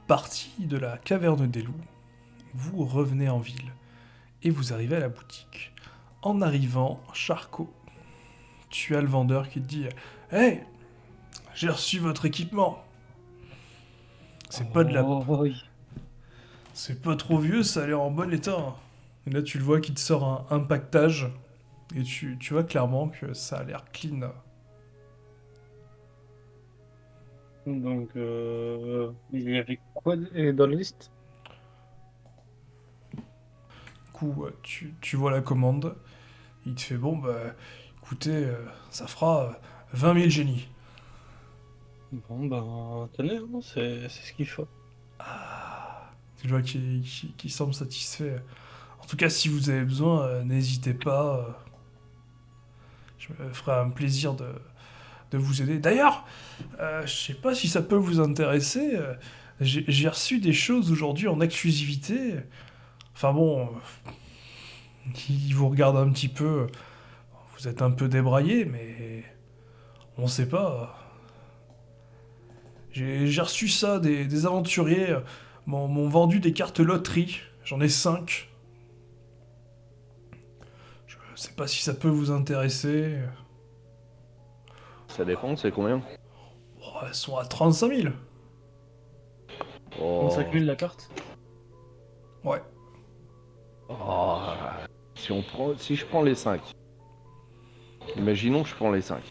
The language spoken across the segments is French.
parti de la caverne des loups, vous revenez en ville et vous arrivez à la boutique. En arrivant, Charcot, tu as le vendeur qui te dit Hey, j'ai reçu votre équipement. C'est pas de la. Oh, oui. C'est pas trop vieux, ça a l'air en bon état. Et là, tu le vois qui te sort un pactage. Et tu vois clairement que ça a l'air clean. Donc, il y avait quoi dans la liste? Du coup, tu vois la commande. Il te fait bon, bah écoutez, ça fera 20 000 génies. Bon, ben, tenez, hein, c'est ce qu'il faut. Tu vois qui semble satisfait. En tout cas, si vous avez besoin, n'hésitez pas. Je me ferai un plaisir de vous aider. D'ailleurs, je sais pas si ça peut vous intéresser. J'ai reçu des choses aujourd'hui en exclusivité. Enfin bon, ils vous regardent un petit peu. Vous êtes un peu débraillé, mais on sait pas. J'ai reçu ça, des aventuriers m'ont vendu des cartes loterie. J'en ai 5. Je sais pas si ça peut vous intéresser. Ça dépend, c'est combien? Oh, elles sont à 35 000. 35 Oh. 000 la carte? Ouais. Oh. Si je prends les 5. Imaginons que je prends les 5.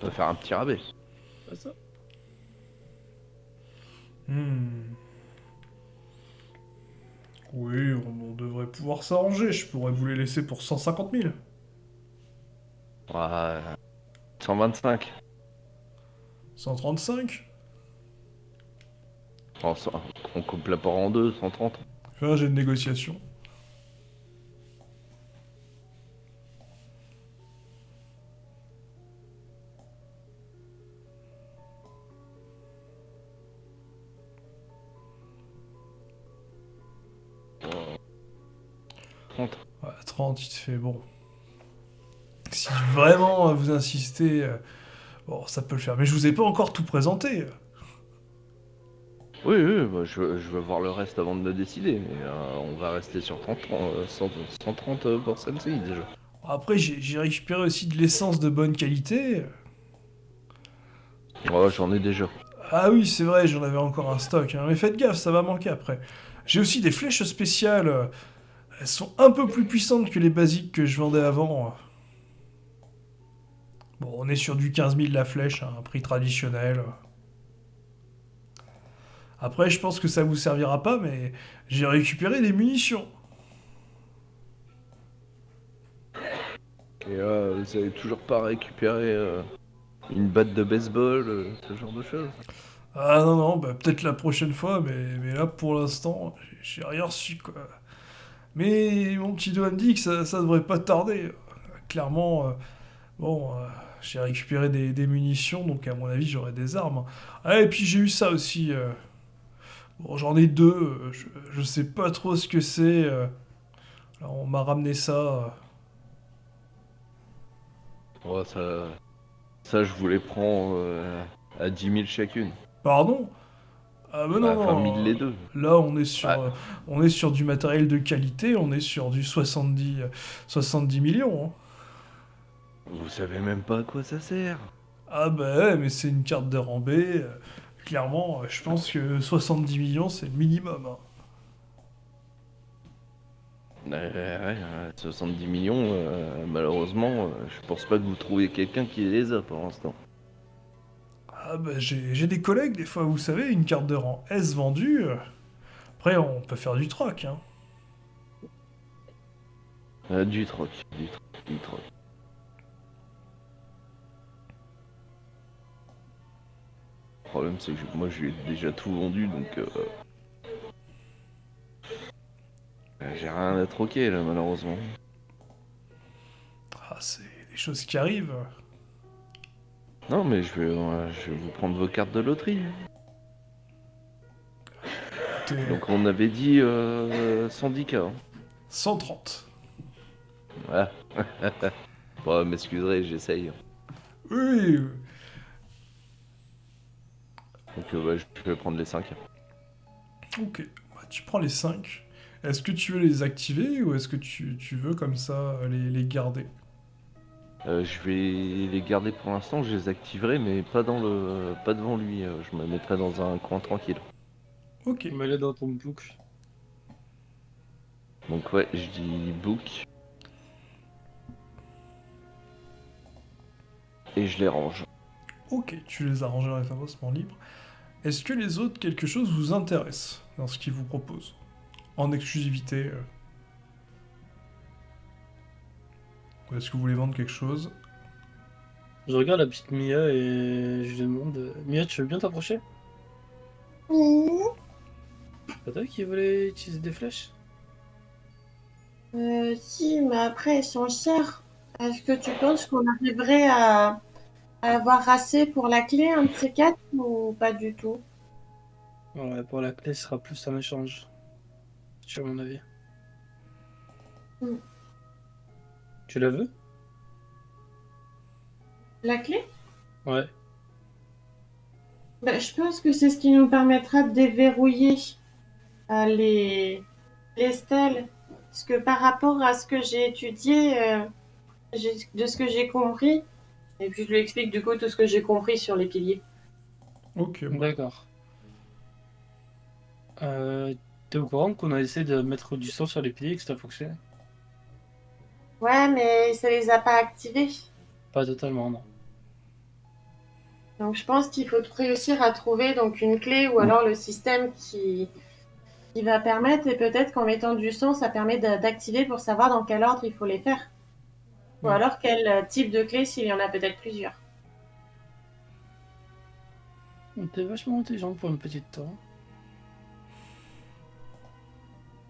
On va faire un petit rabais. Pas ça? Hmm. Oui, on devrait pouvoir s'arranger. Je pourrais vous les laisser pour 150 000. Ouais, 125. 135. Oh, on coupe la part en deux, 130. Fais un jet de négociation. Oh, 30. Ouais, 30, il te fait bon. Si vraiment vous insistez, bon, ça peut le faire. Mais je vous ai pas encore tout présenté. Oui, oui, bah, je veux voir le reste avant de me décider. Mais on va rester sur 30, 130 pour celle-ci déjà. Après, j'ai récupéré aussi de l'essence de bonne qualité. Ouais, j'en ai déjà. Ah oui, c'est vrai, j'en avais encore un stock, hein. Mais faites gaffe, ça va manquer après. J'ai aussi des flèches spéciales. Elles sont un peu plus puissantes que les basiques que je vendais avant. Bon, on est sur du 15 000 la flèche, hein, un prix traditionnel. Après, je pense que ça vous servira pas, mais j'ai récupéré des munitions. Et vous avez toujours pas récupéré une batte de baseball, ce genre de choses? Ah non, non, bah, peut-être la prochaine fois, mais là, pour l'instant, j'ai rien reçu, quoi. Mais mon petit doigt me dit que ça devrait pas tarder. Clairement, bon, j'ai récupéré des munitions, donc à mon avis, j'aurai des armes. Ah, et puis j'ai eu ça aussi. Bon, j'en ai deux, je sais pas trop ce que c'est. Alors, on m'a ramené ça. Ouais, ça, je vous les prends à 10 000 chacune. Pardon? Ah, mais non, Bah, 20 000 non. les deux. Là, Ah, on est sur du matériel de qualité, on est sur du 70 millions, hein. vous savez même pas à quoi ça sert. Ah bah ouais, mais c'est une carte de Rambé. Clairement, je pense que 70 millions, c'est le minimum, hein. Ouais, 70 millions, malheureusement, je pense pas que vous trouviez quelqu'un qui les a pour l'instant. Ah bah j'ai des collègues, des fois, vous savez, une carte de rang S vendue. Après, on peut faire du troc, hein. Du troc, du troc, du troc. Le problème, c'est que moi, je lui ai déjà tout vendu, donc j'ai rien à troquer, là, malheureusement. Ah, c'est des choses qui arrivent. Non, mais je vais vous prendre vos cartes de loterie. T'es Donc, on avait dit 110K. Hein. 130. Voilà. Bon, m'excuserez, j'essaye. Oui, oui, oui. Donc, ouais, je vais prendre les 5. Ok, bah, tu prends les 5. Est-ce que tu veux les activer ou est-ce que tu veux comme ça les garder? Je vais les garder pour l'instant, je les activerai, mais pas devant lui. Je me mettrai dans un coin tranquille. Ok, Mets-le dans ton book. Donc ouais, je dis book et je les range. ok, tu les as rangés dans l'établissement libre. Est-ce que les autres, quelque chose vous intéresse dans ce qu'ils vous proposent? En exclusivité ou est-ce que vous voulez vendre quelque chose? Je regarde la petite Mia et je lui demande Mia, tu veux bien t'approcher? Oui. C'est pas toi qui voulais utiliser des flèches? Si, mais après, ils sont chers. Est-ce que tu penses qu'on arriverait à avoir assez pour la clé, un de ces quatre, ou pas du tout? Ouais, pour la clé, ce sera plus un échange, sur mon avis. Hmm. Tu la veux? La clé? Ouais. Ben, je pense que c'est ce qui nous permettra de déverrouiller les, les stèles. Parce que par rapport à ce que j'ai étudié, de ce que j'ai compris, et puis je lui explique du coup tout ce que j'ai compris sur les piliers. Ok, bah. D'accord. T'es au courant qu'on a essayé de mettre du sang sur les piliers et que ça a fonctionné? Ouais, mais ça les a pas activés. Pas totalement, non. Donc je pense qu'il faut réussir à trouver donc une clé ou alors le système qui va permettre, et peut-être qu'en mettant du son, ça permet d'activer pour savoir dans quel ordre il faut les faire. Ou Hmm. alors quel type de clé s'il y en a peut-être plusieurs. T'es vachement intelligent pour une petite tour.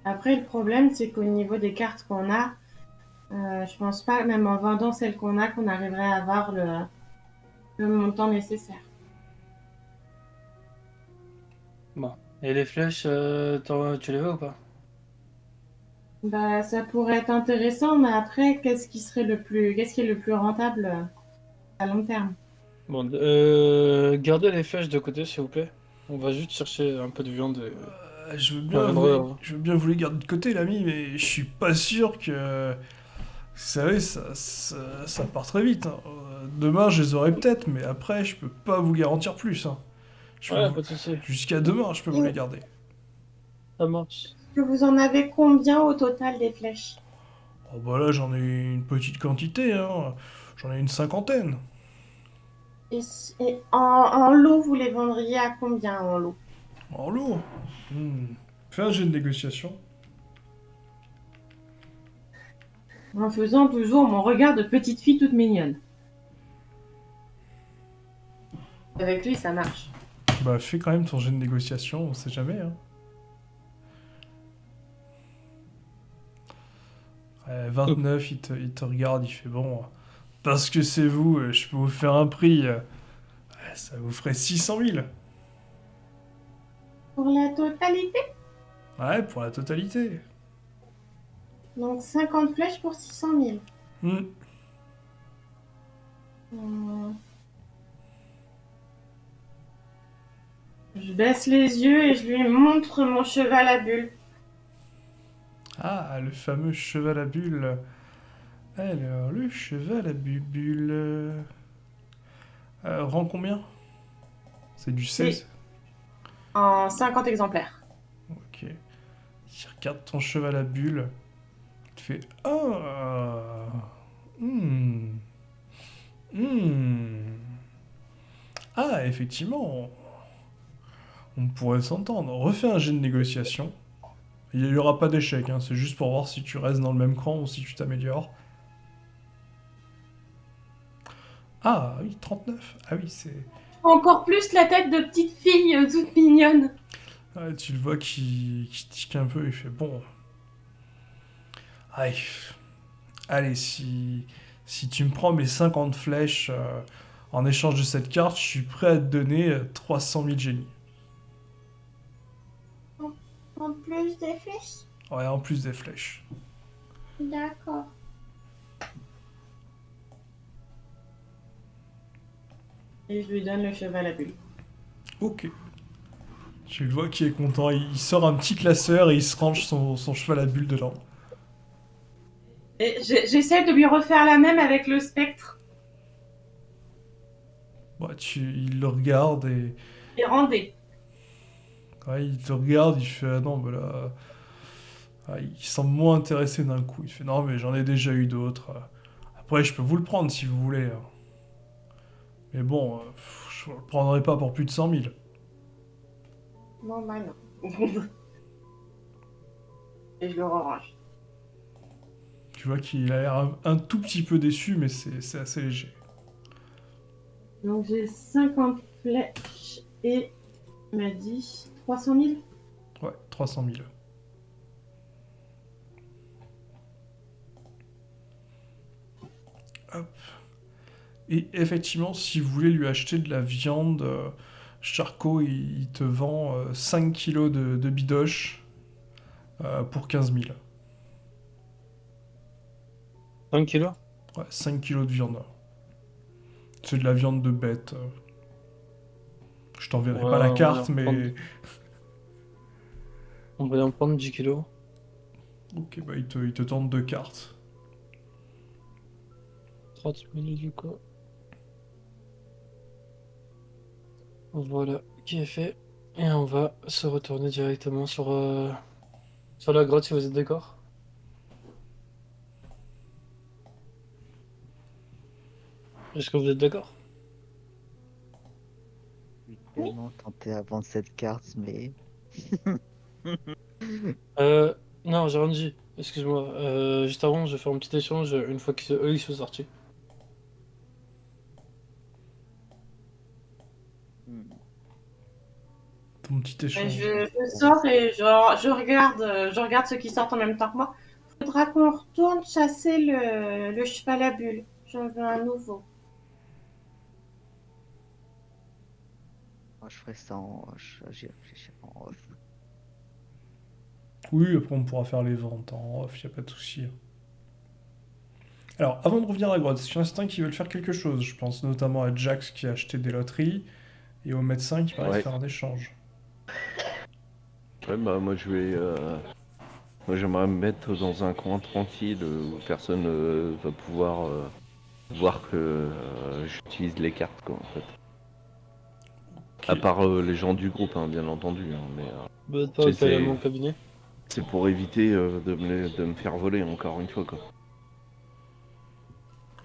Après, le problème, c'est qu'au niveau des cartes qu'on a, je pense pas, même en vendant celles qu'on a, qu'on arriverait à avoir le montant nécessaire. Bon. Et les flèches, tu les veux ou pas? Bah, ça pourrait être intéressant, mais après, qu'est-ce qui est le plus rentable à long terme? Bon, gardez les flèches de côté, s'il vous plaît. On va juste chercher un peu de viande et on reviendra. Je veux bien vous les garder de côté, l'ami, mais je suis pas sûr que. Vous savez, ça part très vite, hein. Demain, je les aurai peut-être, mais après, je peux pas vous garantir plus, hein. Je peux Ouais, vous- pas de souci. Jusqu'à demain, je peux vous les garder. Ça marche. Que vous en avez combien au total des flèches? Oh bah là, j'en ai une petite quantité, hein. J'en ai une cinquantaine. Et en lot, vous les vendriez à combien en lot? En lourd. Fais un jet de négociation. En faisant toujours mon regard de petite fille toute mignonne. Avec lui, ça marche. Bah, fais quand même ton jet de négociation, on sait jamais, hein. 29, il te regarde, il fait bon. Parce que c'est vous, je peux vous faire un prix. Ça vous ferait 600 000. Pour la totalité? Ouais, pour la totalité. Donc 50 flèches pour 600 000. Hmm. Hmm. Je baisse les yeux et je lui montre mon cheval à bulle. Ah, le fameux cheval à bulles. Alors, le cheval à bulles. Rang combien? C'est du C'est 16. en 50 exemplaires. Ok. Il regarde ton cheval à bulles. Il te fait Ah. Hmm. Hmm. Ah, effectivement, on pourrait s'entendre. Refais un jet de négociation. Il n'y aura pas d'échec, hein, c'est juste pour voir si tu restes dans le même cran ou si tu t'améliores. Ah oui, 39. Ah oui, c'est. Encore plus la tête de petite fille toute mignonne. Ouais, tu le vois qui tique un peu, il fait bon. Allez, allez si tu me prends mes 50 flèches en échange de cette carte, je suis prêt à te donner 300 000 génies. En plus des flèches? Ouais, en plus des flèches. D'accord. Et je lui donne le cheval à bulle. Ok. Tu le vois qui est content, il sort un petit classeur et il se range son cheval à bulle dedans. Et j'essaie de lui refaire la même avec le spectre. Ouais, il le regarde et Et rendez. ouais, il te regarde, il fait ah non, mais là, il semble moins intéressé d'un coup. Il fait non, mais j'en ai déjà eu d'autres. Après, je peux vous le prendre si vous voulez, hein. Mais bon, je le prendrai pas pour plus de 100 000. Non, bah non. Et je le range. Tu vois qu'il a l'air un tout petit peu déçu, mais c'est assez léger. Donc j'ai 50 flèches et il m'a dit 300 000. Ouais, 300 000. Hop. Et effectivement, si vous voulez lui acheter de la viande, Charcot, il te vend 5 kilos de bidoche pour 15 000. 5 kilos? Ouais, 5 kilos de viande. C'est de la viande de bête. Je t'enverrai Ouais, pas la on va carte, en prendre- mais... On va en prendre 10 kilos. Ok, bah il te tente 2 cartes. 30 minutes du coup. Voilà, qui est fait. Et on va se retourner directement sur la grotte si vous êtes d'accord. Est-ce que vous êtes d'accord? Je suis tellement tenté à vendre cette carte, mais Euh, non, j'ai rien dit. Excuse-moi. Juste avant, je vais faire un petit échange une fois qu'eux ils sont sortis. hmm, Ton petit Et échange. je sors et je regarde ceux qui sortent en même temps que moi. Faudra qu'on retourne chasser le cheval à bulles. J'en veux un nouveau. moi, je ferais ça j'y réfléchirai en off. Oui, après on pourra faire les ventes en off, y a pas de souci. Alors, avant de revenir à la grotte, il y en a certains qui veulent faire quelque chose. Je pense notamment à Jax qui a acheté des loteries et au médecin qui paraît de Ouais. faire un échange. Ouais, bah moi je vais. Moi j'aimerais me mettre dans un coin tranquille où personne va pouvoir voir que j'utilise les cartes quoi en fait. À Ok. part les gens du groupe hein, bien entendu. Hein, mais Bah, tu pas sais, qu'à mon cabinet. c'est pour éviter de me faire voler encore une fois quoi.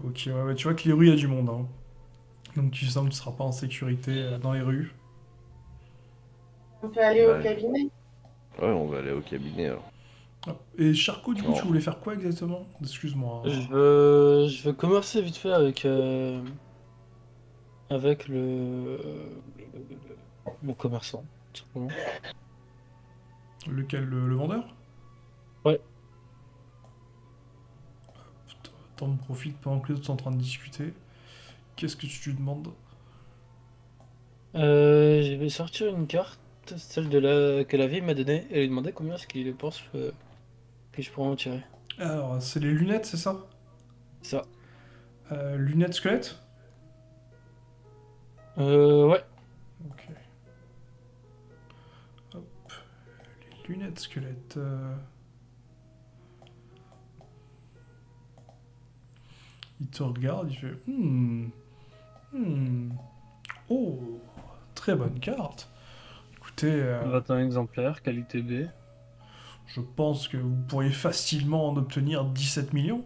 Ok, ouais, ouais, tu vois que les rues, il y a du monde, hein. Donc tu sens que tu seras pas en sécurité dans les rues. On peut aller au Bah, cabinet. ouais, on va aller au cabinet alors. Ah. Et Charcot, du coup, tu Non. voulais faire quoi exactement? Excuse-moi, hein. Je veux commencer vite fait avec le commerçant, tout simplement. Lequel, le vendeur? Ouais. Putain, t'en profites pendant que les autres sont en train de discuter. Qu'est-ce que tu lui demandes? Je vais sortir une carte, celle que la vieille m'a donnée, et lui demander combien est-ce qu'il pense que je pourrais en tirer. Alors, c'est les lunettes, c'est ça? Ça. Lunettes squelettes? Ouais. Ok. Hop. Les lunettes squelettes. Il te regarde, il fait Hmm. Oh, très bonne carte. Écoutez, 21 exemplaires, qualité B. je pense que vous pourriez facilement en obtenir 17 millions.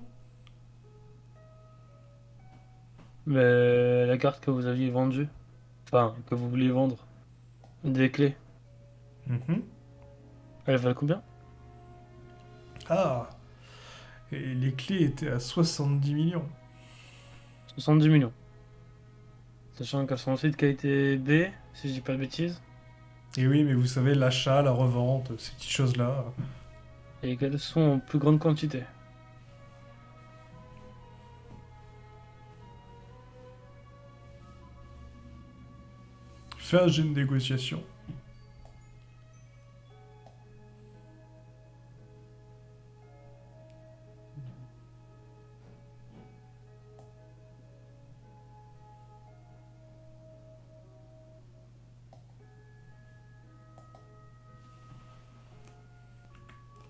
Mais la carte que vous aviez vendue, enfin, que vous vouliez vendre, des clés, Mhm. elle valent combien? Ah, et les clés étaient à 70 millions. 70 millions. Sachant qu'elles sont aussi de qualité B, si je dis pas de bêtises, Et oui, mais vous savez, l'achat, la revente, ces petites choses-là. et qu'elles sont en plus grande quantité. Fais un jet de négociation.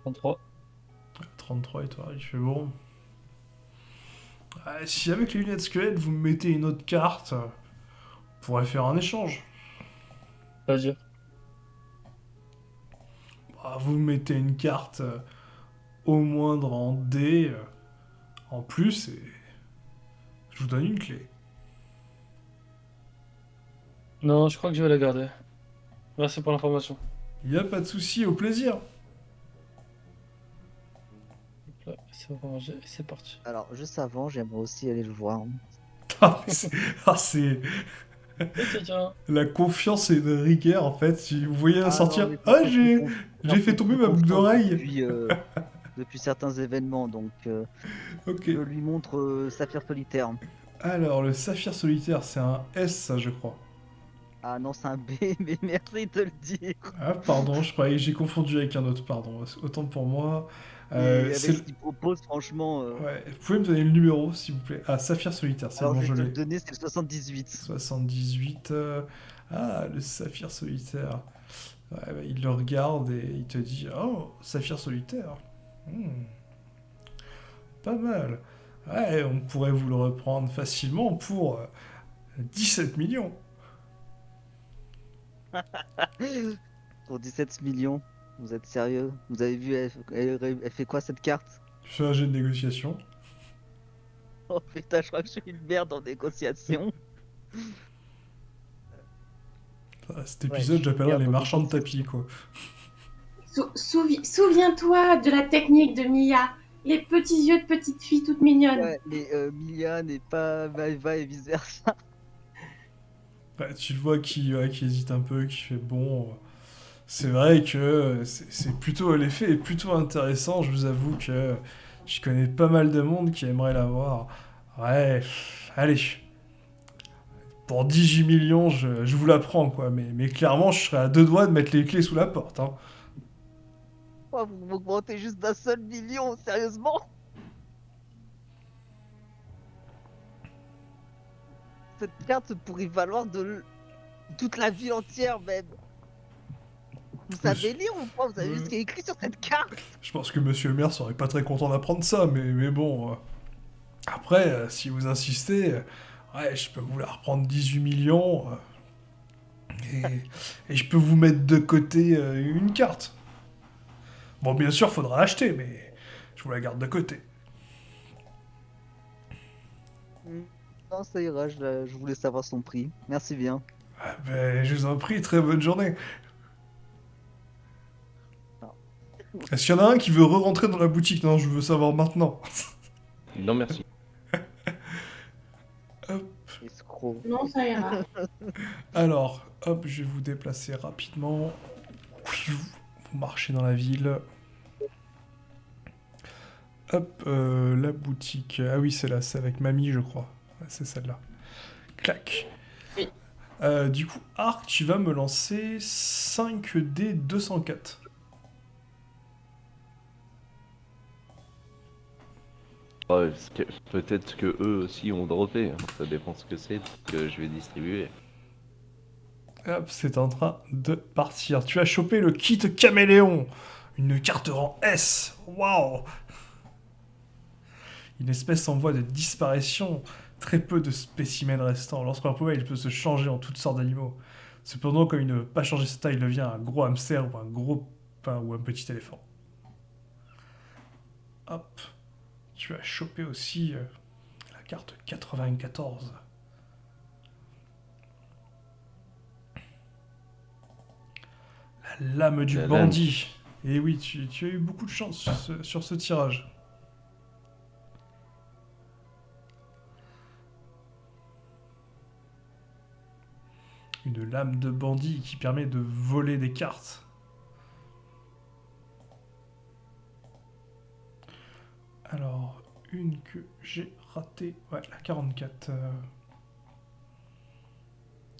33. 33 et toi, il fait bon. Si avec les lunettes squelettes, vous me mettez une autre carte, on pourrait faire un échange. C'est-à-dire. Vous me mettez une carte au moindre en D en plus et je vous donne une clé. Non, je crois que je vais la garder. Merci pour l'information. Il n'y a pas de souci, au plaisir. Hop là, c'est rangé et c'est parti. Alors, juste avant, j'aimerais aussi aller le voir. C'est Et tiens, la confiance et de rigueur en fait. Si vous voyez Ah sortir, non, mais par contre, j'ai fait tomber ma boucle d'oreille. Depuis certains événements, donc Ok. je lui montre Saphir Solitaire. Alors le saphir solitaire, c'est un S, ça, je crois. Ah non, c'est un B, mais merci de le dire. Ah pardon, je croyais que j'ai confondu avec un autre. Pardon. Autant pour moi. Et avec C'est ce qu'il propose, franchement. Ouais, vous pouvez me donner le numéro, s'il vous plaît. Ah, Saphir Solitaire, c'est Alors, bon, je je vais te le l'ai. donner, c'est le 78. 78. Ah, le Saphir Solitaire. Ouais, bah, il le regarde et il te dit Oh, Saphir Solitaire. Hmm, pas mal. Ouais, on pourrait vous le reprendre facilement pour 17 millions. Pour 17 millions. Vous êtes sérieux? Vous avez vu, elle fait quoi cette carte? Je fais un jet de négociation. Oh putain, je crois que je suis une merde en négociation. Cet épisode, j'appellerais les marchands de tapis, quoi. Souviens-toi de la technique de Mia. Les petits yeux de petite fille toute mignonne. Ouais, mais Milia n'est pas Maeva et vice versa. Ouais, tu le vois qui hésite un peu, qui fait bon. C'est vrai que c'est plutôt l'effet est plutôt intéressant. Je vous avoue que je connais pas mal de monde qui aimerait l'avoir. Ouais, allez. Pour 18 millions, je vous la prends, quoi. Mais clairement, je serais à deux doigts de mettre les clés sous la porte. Hein. Oh, vous m'augmentez juste d'un seul million, sérieusement? Cette carte pourrait valoir toute la ville entière, même. Vous savez lire ou pas? Vous avez vu ce qui est écrit sur cette carte? Je pense que Monsieur le maire serait pas très content d'apprendre ça, mais bon. Après, si vous insistez, ouais, je peux vous la reprendre 18 millions. Et je peux vous mettre de côté une carte. Bon, bien sûr, faudra l'acheter, mais je vous la garde de côté. Non, ça ira, je voulais savoir son prix. Merci bien. Ah, ben, je vous en prie, très bonne journée. Est-ce qu'il y en a un qui veut re-rentrer dans la boutique? Non, je veux savoir maintenant. Non, merci. Escroc. Non, ça ira. Alors, hop, je vais vous déplacer rapidement. Vous marchez dans la ville. Hop, la boutique. Ah oui, c'est là, c'est avec mamie, je crois. Ouais, c'est celle-là. Clac. Oui. Du coup, Arc, tu vas me lancer 5D 204. Ouais, peut-être que eux aussi ont droppé, hein. Ça dépend ce que c'est que je vais distribuer. Hop, c'est en train de partir. Tu as chopé le kit caméléon. Une carte rang S. Waouh. Une espèce en voie de disparition. Très peu de spécimens restants. Lorsqu'un Pokémon il peut se changer en toutes sortes d'animaux. Cependant, comme il ne veut pas changer sa taille, il devient un gros hamster ou un gros pain ou un petit éléphant. Hop. Tu as chopé aussi la carte 94. La lame du La bandit. Et oui, tu as eu beaucoup de chance sur ce tirage. Une lame de bandit qui permet de voler des cartes. Alors, une que j'ai ratée. Ouais, la 44.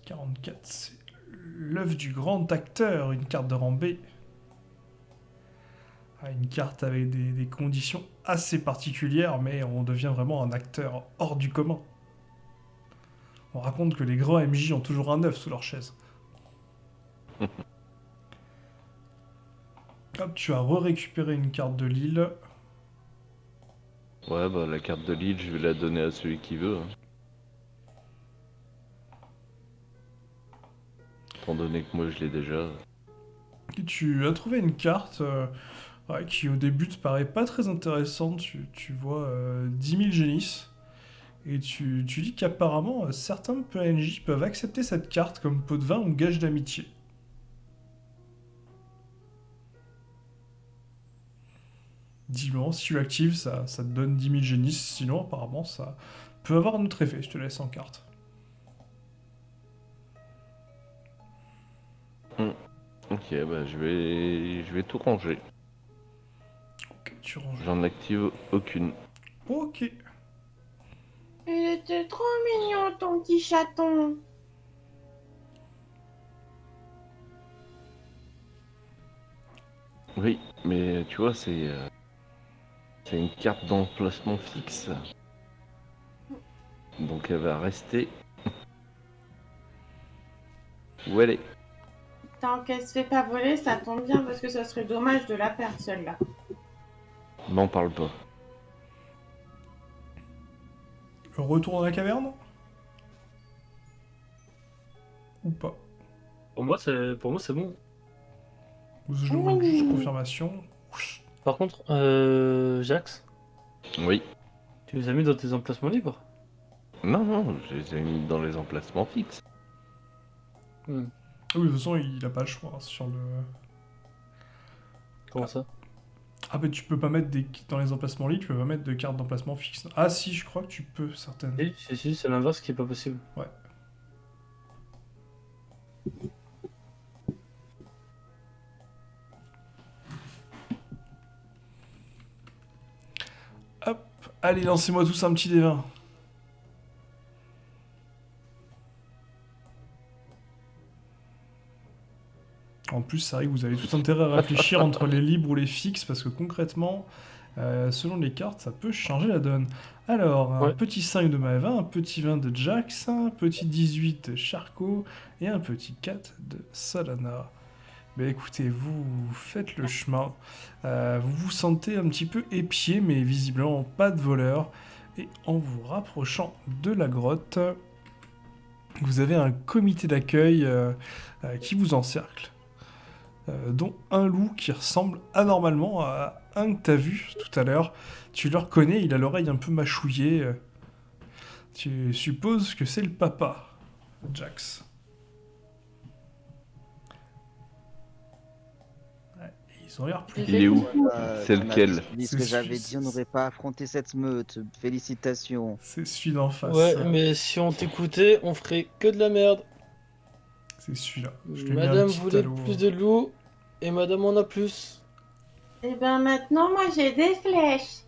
44, c'est l'œuvre du grand acteur, une carte de rang B. Une carte avec des conditions assez particulières, mais on devient vraiment un acteur hors du commun. On raconte que les grands MJ ont toujours un œuf sous leur chaise. Hop, tu as récupéré une carte de l'île. Ouais, bah la carte de l'île, je vais la donner à celui qui veut. Hein. Étant donné que moi je l'ai déjà. Et tu as trouvé une carte ouais, qui au début te paraît pas très intéressante. Tu vois 10 000 génisses. Et tu dis qu'apparemment certains PNJ peuvent accepter cette carte comme pot de vin ou gage d'amitié. Dis-moi, si tu l'actives, ça te donne 10 000 génisses. Sinon, apparemment, ça peut avoir un autre effet. Je te laisse en carte. Ok, bah je vais tout ranger. Ok, tu ranges. J'en active aucune. Ok. Il était trop mignon, ton petit chaton. Oui, mais tu vois, c'est une carte d'emplacement fixe. Donc elle va rester où elle est. Tant qu'elle se fait pas voler, ça tombe bien parce que ça serait dommage de la perdre celle-là. M'en parle pas. Retour dans la caverne? Ou pas? Pour moi, c'est bon. Je demande juste confirmation. Par contre, Jax, Oui. tu les as mis dans tes emplacements libres? Non, non, je les ai mis dans les emplacements fixes. Hmm. Ah oui, de toute façon, il a pas le choix hein, sur le. Comment ça? Ah, mais tu peux pas mettre dans les emplacements libres, tu peux pas mettre de cartes d'emplacement fixe. Ah, si, je crois que tu peux, certaines. Si, c'est l'inverse qui est pas possible. Ouais. Hop, allez, lancez-moi tous un petit D20. En plus, c'est vrai que vous avez tout intérêt à réfléchir entre les libres ou les fixes, parce que concrètement, selon les cartes, ça peut changer la donne. Alors, un Ouais. petit 5 de Maeva, un petit 20 de Jax, un petit 18 de Charcot, et un petit 4 de Solana. Mais écoutez, vous faites le chemin, vous vous sentez un petit peu épié, mais visiblement pas de voleur. Et en vous rapprochant de la grotte, vous avez un comité d'accueil qui vous encercle. Dont un loup qui ressemble anormalement à un que t'as vu tout à l'heure. Tu le reconnais, il a l'oreille un peu mâchouillée. Tu supposes que c'est le papa, Jax. Ouais, ils ont l'air plus. Il est où? C'est Tu m'as lequel? dit ce C'est que j'avais celui- dit, on n'aurait pas affronté cette meute. Félicitations. C'est celui d'en face. Ouais, mais si on t'écoutait, on ferait que de la merde. C'est celui-là. Je lui ai mis un Madame petit voulait talot. plus de loups, et madame en a plus. Et ben maintenant, moi j'ai des flèches.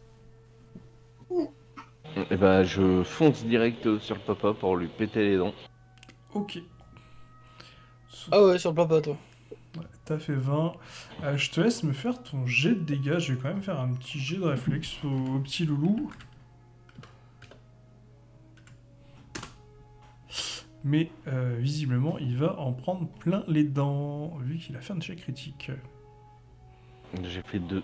Et bah je fonce direct sur le papa pour lui péter les dents. Ok. Ah ouais, sur le papa, toi. Ouais, t'as fait 20. Je te laisse me faire ton jet de dégâts. Je vais quand même faire un petit jet de réflexe au petit loulou. Mais visiblement, il va en prendre plein les dents, vu qu'il a fait un jet critique. J'ai fait 2.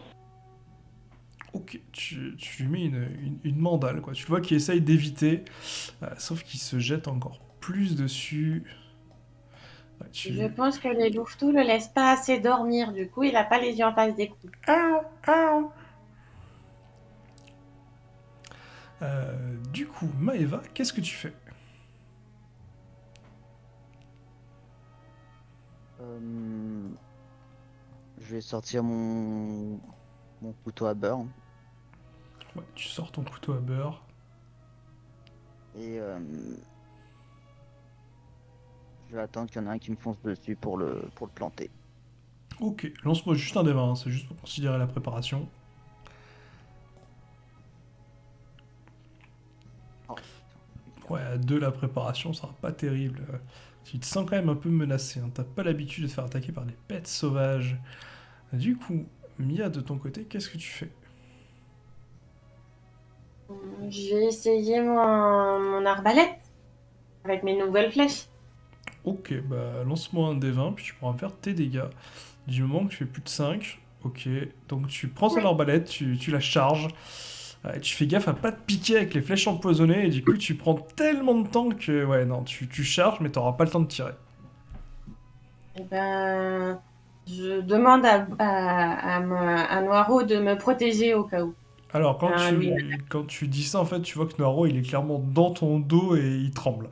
Ok, tu lui mets une mandale, quoi. Tu vois qu'il essaye d'éviter, sauf qu'il se jette encore plus dessus. Ouais, Je pense que les louveteaux le laissent pas assez dormir, du coup il a pas les yeux en face des coups. Du coup, Maeva, qu'est-ce que tu fais? Je vais sortir mon couteau à beurre Ouais, tu sors ton couteau à beurre. et je vais attendre qu'il y en a un qui me fonce dessus pour le planter. Ok, lance-moi juste un des 20, c'est juste pour considérer la préparation. Oh, Ouais, à 2 la préparation sera pas terrible. Tu te sens quand même un peu menacé, hein. T'as pas l'habitude de te faire attaquer par des bêtes sauvages. Du coup, Mia, de ton côté, qu'est-ce que tu fais? Je vais essayer mon arbalète avec mes nouvelles flèches. Ok, bah lance-moi un des 20, puis tu pourras me faire tes dégâts. Du moment que tu fais plus de 5. Ok, donc tu prends son arbalète, tu la charges, et tu fais gaffe à pas te piquer avec les flèches empoisonnées, et du coup tu prends tellement de temps que, ouais, non, tu charges, mais t'auras pas le temps de tirer. Eh ben, je demande à Noiro de me protéger au cas où. Alors, Lui. quand tu dis ça, en fait, tu vois que Noiro, il est clairement dans ton dos et il tremble.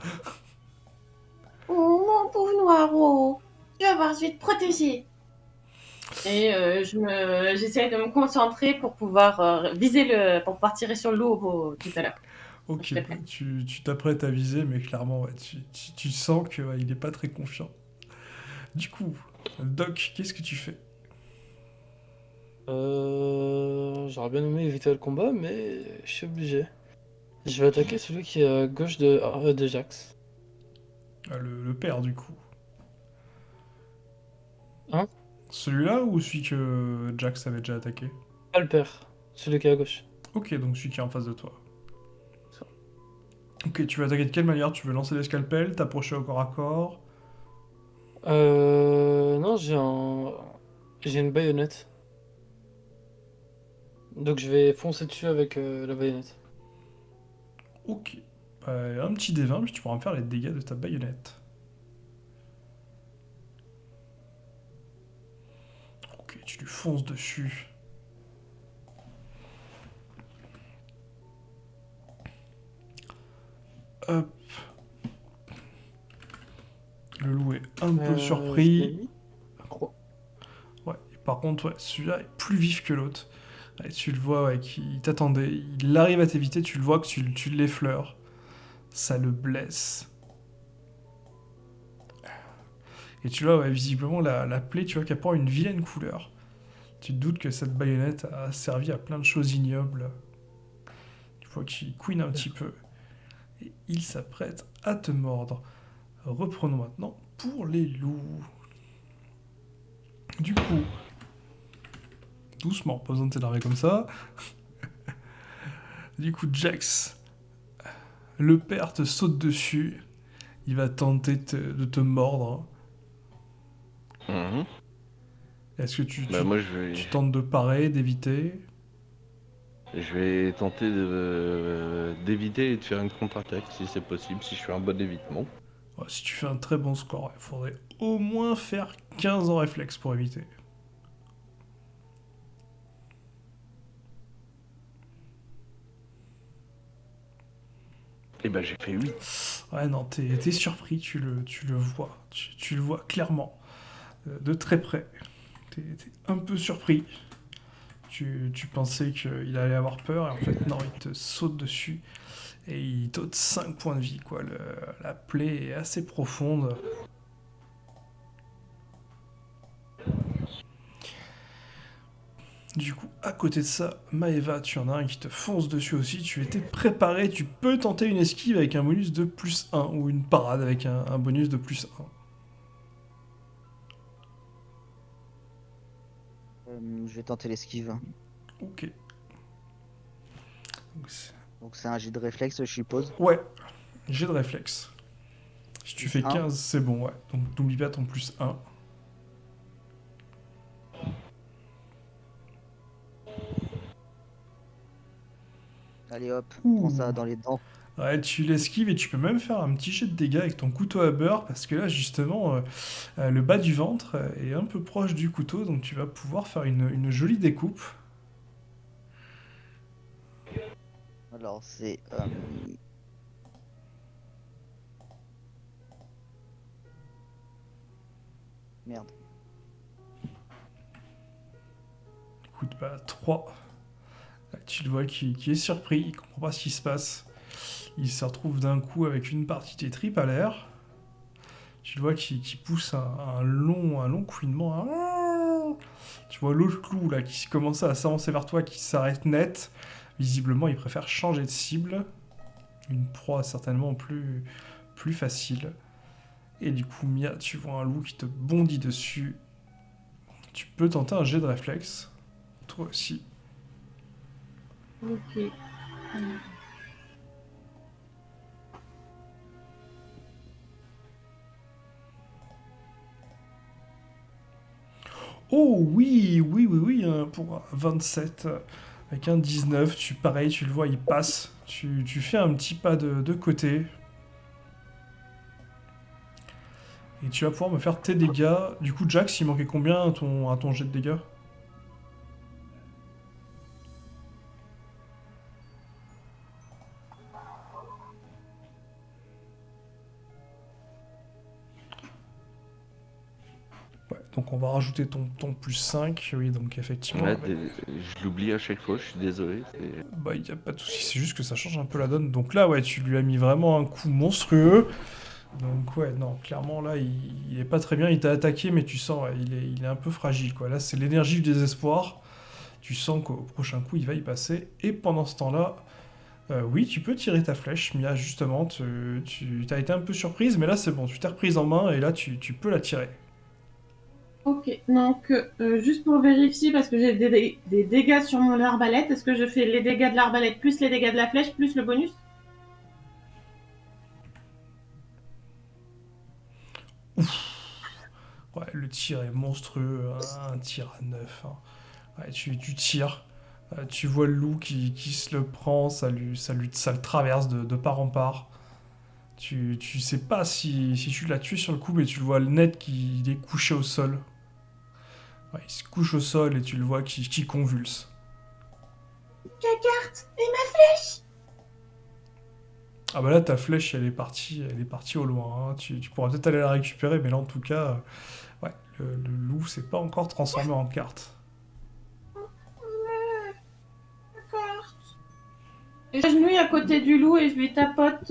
Oh, mon pauvre Noiro, tu vas voir, je vais te protéger. Et j'essaie de me concentrer pour pouvoir pour pouvoir tirer sur le loup tout à l'heure. Je Ok, serai bah, prête. tu t'apprêtes à viser, mais clairement, ouais, tu sens que ouais, il est pas très confiant. Du coup, Doc, qu'est-ce que tu fais? J'aurais bien aimé éviter le combat, mais je suis obligé. Je vais attaquer celui qui est à gauche de Jax. Le père, du coup. Hein? Celui-là ou celui que Jax avait déjà attaqué? Pas le père, celui qui est à gauche. Ok, donc celui qui est en face de toi. Ok, tu veux attaquer de quelle manière? Tu veux lancer des scalpels, t'approcher au corps à corps? Non, j'ai une baïonnette. Donc je vais foncer dessus avec la baïonnette. Ok. Un petit D20, puis tu pourras me faire les dégâts de ta baïonnette. Ok, tu lui fonces dessus. Hop. Le loup est un peu Je l'ai surpris. mis. Trois. Ouais, et par contre, ouais, celui-là est plus vif que l'autre. Ouais, tu le vois, ouais, qu'il t'attendait. Il arrive à t'éviter, tu le vois que tu l'effleures. Ça le blesse. Et tu vois, ouais, visiblement, la plaie, tu vois qu'elle prend une vilaine couleur. Tu te doutes que cette baïonnette a servi à plein de choses ignobles. Tu vois qu'il couine un petit peu. Et il s'apprête à te mordre. Reprenons maintenant pour les loups. Du coup, doucement, pas besoin de t'énerver comme ça. Du coup, Jax, le père te saute dessus. Il va tenter de te mordre. Mhm. Est-ce que Bah, moi, tu tentes de parer, d'éviter? je vais tenter d'éviter et de faire une contre-attaque si c'est possible, si je fais un bon évitement. Ouais, si tu fais un très bon score, il faudrait au moins faire 15 en réflexe pour éviter. Et bah, j'ai fait 8. Ouais, non, t'es surpris, tu le vois. Tu le vois clairement, de très près. T'es un peu surpris. Tu pensais qu'il allait avoir peur, et en fait, non, il te saute dessus. Et il t'ôte 5 points de vie, quoi. La plaie est assez profonde. Du coup, à côté de ça, Maeva, tu en as un qui te fonce dessus aussi. Tu étais préparé, tu peux tenter une esquive avec un bonus de plus 1 ou une parade avec un bonus de plus 1. Je vais tenter l'esquive. Ok. Donc, c'est- Donc c'est un jet de réflexe, je suppose. ouais, j'ai de réflexe. Si tu Plus fais 1. 15, c'est bon, ouais. Donc n'oublie pas ton plus 1. Allez hop, prends Ouh. ça dans les dents. Ouais, tu l'esquives et tu peux même faire un petit jet de dégâts avec ton couteau à beurre parce que là, justement, le bas du ventre est un peu proche du couteau, donc tu vas pouvoir faire une jolie découpe. Alors c'est... Merde. Écoute, bah, 3. Là, tu le vois qui est surpris, il comprend pas ce qui se passe. Il se retrouve d'un coup avec une partie des tripes à l'air. Tu le vois qui pousse un long couinement. Tu vois l'autre clou là qui commence à s'avancer vers toi, qui s'arrête net. Visiblement, il préfère changer de cible. Une proie certainement plus facile. Et du coup, Mia, tu vois un loup qui te bondit dessus. Tu peux tenter un jet de réflexe. Toi aussi. Ok. Oh oui, oui, oui, oui, pour un 27, avec un 19, pareil, tu le vois, il passe. Tu fais un petit pas de côté. Et tu vas pouvoir me faire tes dégâts. Du coup, Jax, il manquait combien à ton jet de dégâts? Ouais, donc on va rajouter ton plus 5. Oui, donc effectivement. Ouais, avec- je l'oublie à chaque fois, je suis désolé. Bah, il n'y a pas de souci, c'est juste que ça change un peu la donne. Donc là, ouais, tu lui as mis vraiment un coup monstrueux. Donc ouais, non, clairement là, il est pas très bien. Il t'a attaqué, mais tu sens, ouais, il est un peu fragile, quoi. Là, c'est l'énergie du désespoir. Tu sens qu'au prochain coup, il va y passer. Et pendant ce temps-là, oui, tu peux tirer ta flèche. Mia, justement, tu as été un peu surprise, mais là, c'est bon. Tu t'es reprise en main et là, tu peux la tirer. Ok, donc juste pour vérifier, parce que j'ai des dégâts sur mon arbalète, est-ce que je fais les dégâts de l'arbalète plus les dégâts de la flèche plus le bonus? Ouais, le tir est monstrueux. Un tir à 9. Hein. Ouais, tu tires. Tu vois le loup qui se le prend. Ça le traverse de part en part. Tu sais pas si tu l'as tué sur le coup, mais tu le vois le net qui il est couché au sol. Ouais, il se couche au sol et tu le vois qui convulse. Carte et ma... Ah bah là, ta flèche, elle est partie au loin. Hein. Tu pourras peut-être aller la récupérer, mais là, en tout cas, ouais, le loup s'est pas encore transformé en carte. Et j'agenouille à côté du loup et je lui tapote,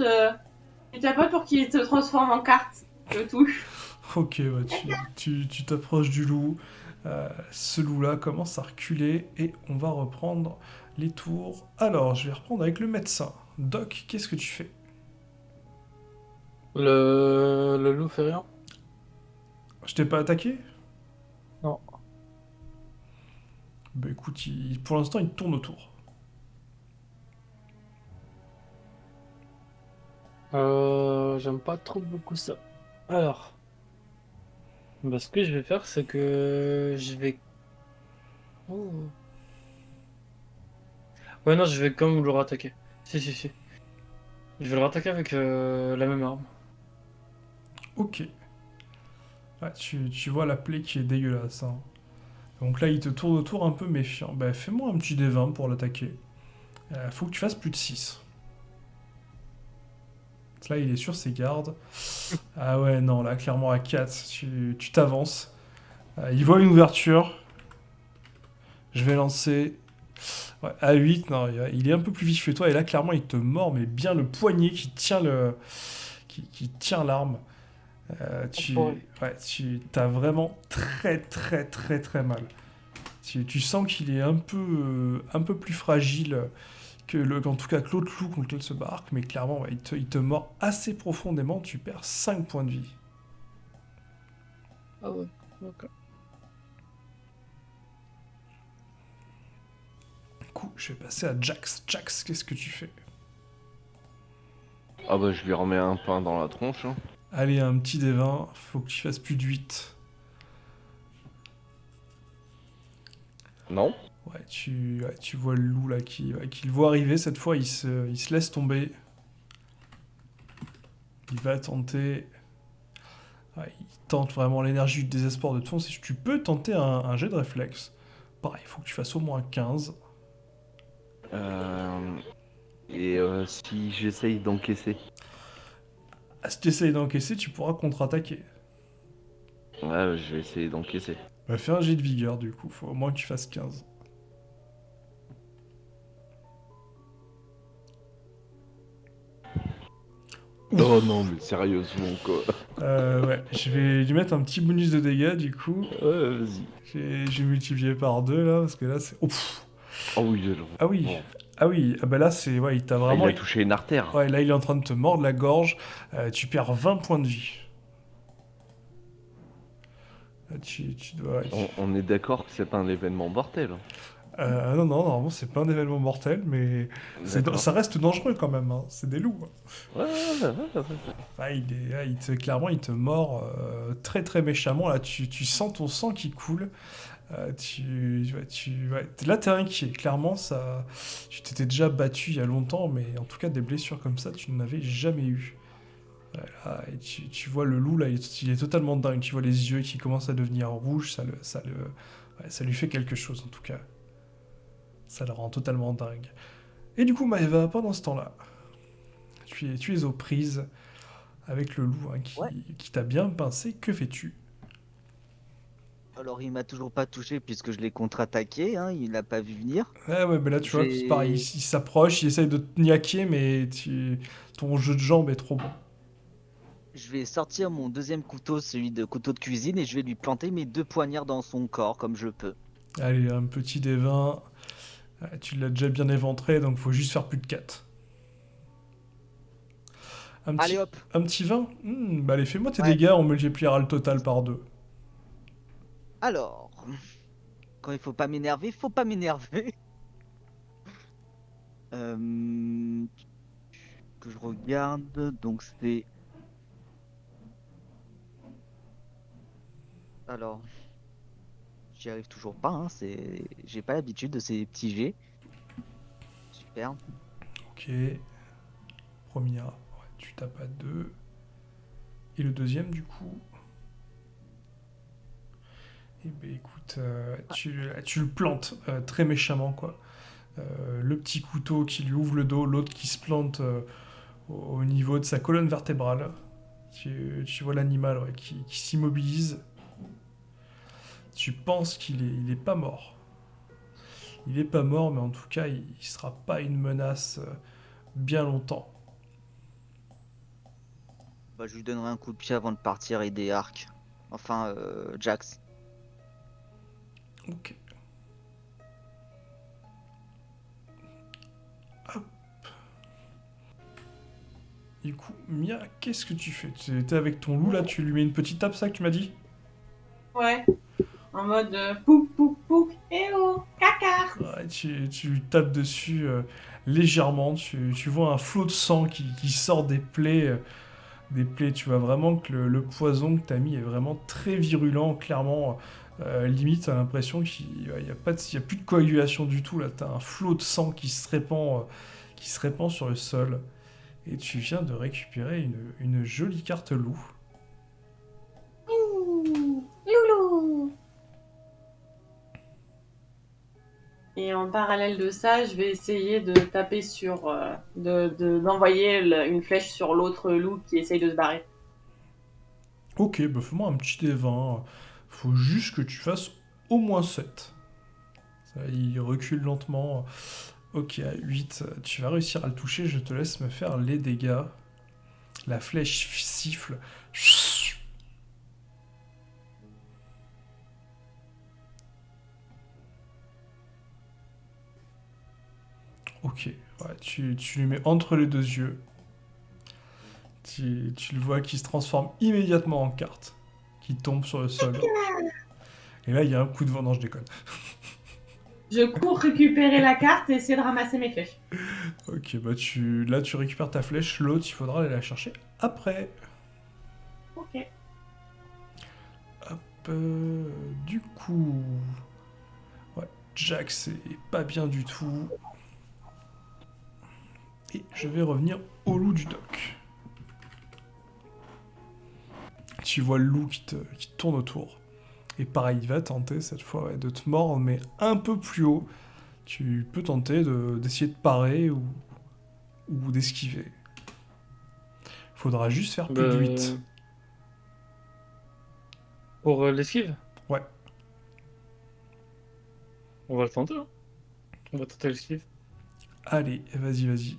pour qu'il se transforme en carte. Je le touche. Ok, bah, tu t'approches du loup. Ce loup-là commence à reculer et on va reprendre les tours. Alors, je vais reprendre avec le médecin. Doc, qu'est-ce que tu fais? Le loup fait rien? Je t'ai pas attaqué? Non. Bah écoute, pour l'instant, il tourne autour. J'aime pas trop beaucoup ça. Alors, bah, ce que je vais faire, c'est que je vais. Oh. Ouais, non, je vais quand même le rattaquer. Si, si, si. Je vais le rattaquer avec la même arme. Ok. Ouais, tu vois la plaie qui est dégueulasse. Hein. Donc là, il te tourne autour un peu méfiant. Bah, fais-moi un petit D20 pour l'attaquer. Faut que tu fasses plus de 6. Là, il est sur ses gardes. Ah ouais, non, là, clairement, à 4, tu t'avances. Il voit une ouverture. Je vais lancer. Ouais, à 8, non, il est un peu plus vif que toi. Et là, clairement, il te mord, mais bien le poignet qui tient qui tient l'arme. Tu t'as vraiment très, très, très, très mal. Tu sens qu'il est un peu plus fragile qu'en tout cas que l'autre loup contre lequel se barque, mais clairement, ouais, il te mord assez profondément. Tu perds 5 points de vie. Ah ouais, ok. Du coup, je vais passer à Jax. Jax, qu'est-ce que tu fais? Ah bah je lui remets un pain dans la tronche. Hein. Allez, un petit D20, faut que tu fasses plus de 8. Non. Ouais, tu vois le loup là qui le voit arriver. Cette fois, il se laisse tomber. Il va tenter. Ouais, il tente vraiment l'énergie du désespoir de ton. Si tu peux tenter un jet de réflexe. Pareil, il faut que tu fasses au moins 15. Si j'essaye d'encaisser. Ah, si tu essayes d'encaisser, tu pourras contre-attaquer. Ouais, je vais essayer d'encaisser. Bah, fais un jet de vigueur du coup. Faut au moins que tu fasses 15. Oh non, mais sérieusement quoi. Ouais, je vais lui mettre un petit bonus de dégâts du coup. Ouais, vas-y. J'ai multiplié par 2 là, parce que là c'est. Oh, Oh oui, ah oui, bon. ah oui, ah bah là c'est. Ouais, il t'a vraiment. Il a touché une artère. Ouais, là il est en train de te mordre la gorge. Tu perds 20 points de vie. Là, tu dois. On est d'accord que c'est pas un événement mortel. Hein. Non, non, normalement, c'est pas un événement mortel, mais D'accord. ça reste dangereux quand même. Hein. C'est des loups. Hein. Ouais, ouais, ouais, ouais. Ah, clairement, il te mord très très méchamment. Là, tu sens ton sang qui coule. Là, t'es inquiet. Clairement, tu t'étais déjà battu il y a longtemps, mais en tout cas, des blessures comme ça, tu n'en avais jamais eu. Voilà, et tu vois le loup, là, il est totalement dingue. Tu vois les yeux qui commencent à devenir rouges. Ça lui fait quelque chose, en tout cas. Ça le rend totalement dingue. Et du coup, Maëva, pendant ce temps-là, tu es aux prises avec le loup hein, Ouais. qui t'a bien pincé. Que fais-tu? Alors il m'a toujours pas touché puisque je l'ai contre-attaqué, hein, il n'a pas vu venir. Ah ouais, mais là, tu Je vois, c'est pareil. Il vais... s'approche, il essaye de te niaquer, mais ton jeu de jambes est trop bon. je vais sortir mon deuxième couteau, celui de couteau de cuisine, et je vais lui planter mes 2 poignards dans son corps comme je peux. Allez, un petit des 20. Tu l'as déjà bien éventré, donc faut juste faire plus de 4. Allez hop! Un petit 20. Bah allez, fais-moi tes Ouais. dégâts, on multipliera le total par 2. Alors, quand il faut pas m'énerver, faut pas m'énerver. Euh, que je regarde, donc c'est... Alors, j'y arrive toujours pas, hein, j'ai pas l'habitude de ces petits jets. Super. Ok. Premier, ouais, tu tapes à 2. Et le deuxième, du coup. Eh ben écoute, tu le plantes très méchamment, quoi. Le petit couteau qui lui ouvre le dos, l'autre qui se plante au niveau de sa colonne vertébrale. Tu vois l'animal ouais, qui s'immobilise. Tu penses il est pas mort. Il est pas mort, mais en tout cas, il sera pas une menace bien longtemps. Bah, je lui donnerai un coup de pied avant de partir aider Ark. Enfin, Jax. Ok. Hop. Du coup, Mia, qu'est-ce que tu fais? Tu étais avec ton loup là, tu lui mets une petite tape, ça que tu m'as dit? Ouais. En mode pouk pouk pouk. Eh oh, caca. Ouais, tu lui tapes dessus légèrement, tu vois un flot de sang qui sort des plaies. Des plaies, tu vois vraiment que le poison que tu as mis est vraiment très virulent, clairement. Limite, tu as l'impression qu'il n'y a plus de coagulation du tout. Là, tu as un flot de sang qui se répand sur le sol. Et tu viens de récupérer une jolie carte loup. Ouh, loulou. Et en parallèle de ça, je vais essayer de taper sur, d'envoyer une flèche sur l'autre loup qui essaye de se barrer. Ok, bah fais-moi un petit D20. Faut juste que tu fasses au moins 7. Ça, il recule lentement. Ok, à 8, tu vas réussir à le toucher. Je te laisse me faire les dégâts. La flèche siffle. Ok, ouais, tu lui mets entre les deux yeux. Tu le vois qui se transforme immédiatement en carte, qui tombe sur le sol. Et là, il y a un coup de vent. Non, je déconne. Je cours récupérer la carte et essayer de ramasser mes flèches. Ok, bah là, tu récupères ta flèche. L'autre, il faudra aller la chercher après. Ok. Hop, du coup... Ouais, Jack, c'est pas bien du tout. Et je vais revenir au loup du doc. Tu vois le loup qui te tourne autour. Et pareil, il va tenter cette fois ouais, de te mordre, mais un peu plus haut. Tu peux tenter d'essayer de parer ou d'esquiver. Faudra juste faire plus de 8. Pour l'esquive, Ouais. on va le tenter. Hein. On va tenter l'esquive. Allez, vas-y.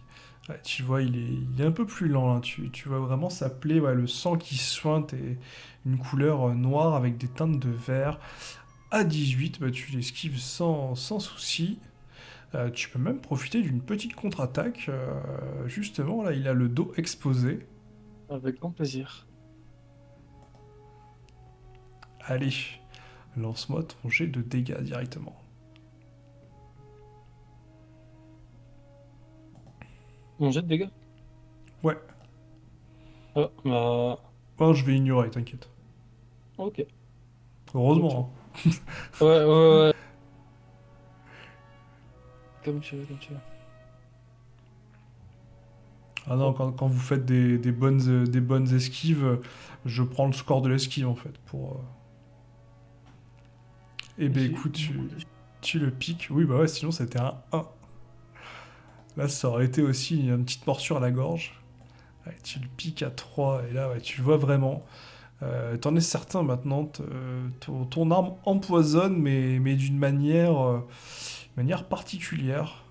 Ouais, tu vois, il est un peu plus lent. Là. Tu vois vraiment sa plaie, ouais, le sang qui suinte et une couleur noire avec des teintes de vert. À 18, bah, tu l'esquives sans souci. Tu peux même profiter d'une petite contre-attaque. Justement, là, il a le dos exposé. Avec grand plaisir. Allez, lance-moi ton jet de dégâts directement. Mon jet de dégâts? Ouais. Ah, bah. Oh, je vais ignorer, t'inquiète. Ok. Heureusement. Hein. Ouais, ouais, ouais. Comme tu veux, comme tu veux. Ah non, quand vous faites des bonnes esquives, je prends le score de l'esquive en fait. Eh ben J'ai écoute, beaucoup de... tu le piques. Oui, bah ouais, sinon c'était un 1. Là, ça aurait été aussi une petite morsure à la gorge. Ouais, tu le piques à 3 et là, ouais, tu le vois vraiment. T'en es certain maintenant, ton arme empoisonne, mais d'une manière particulière.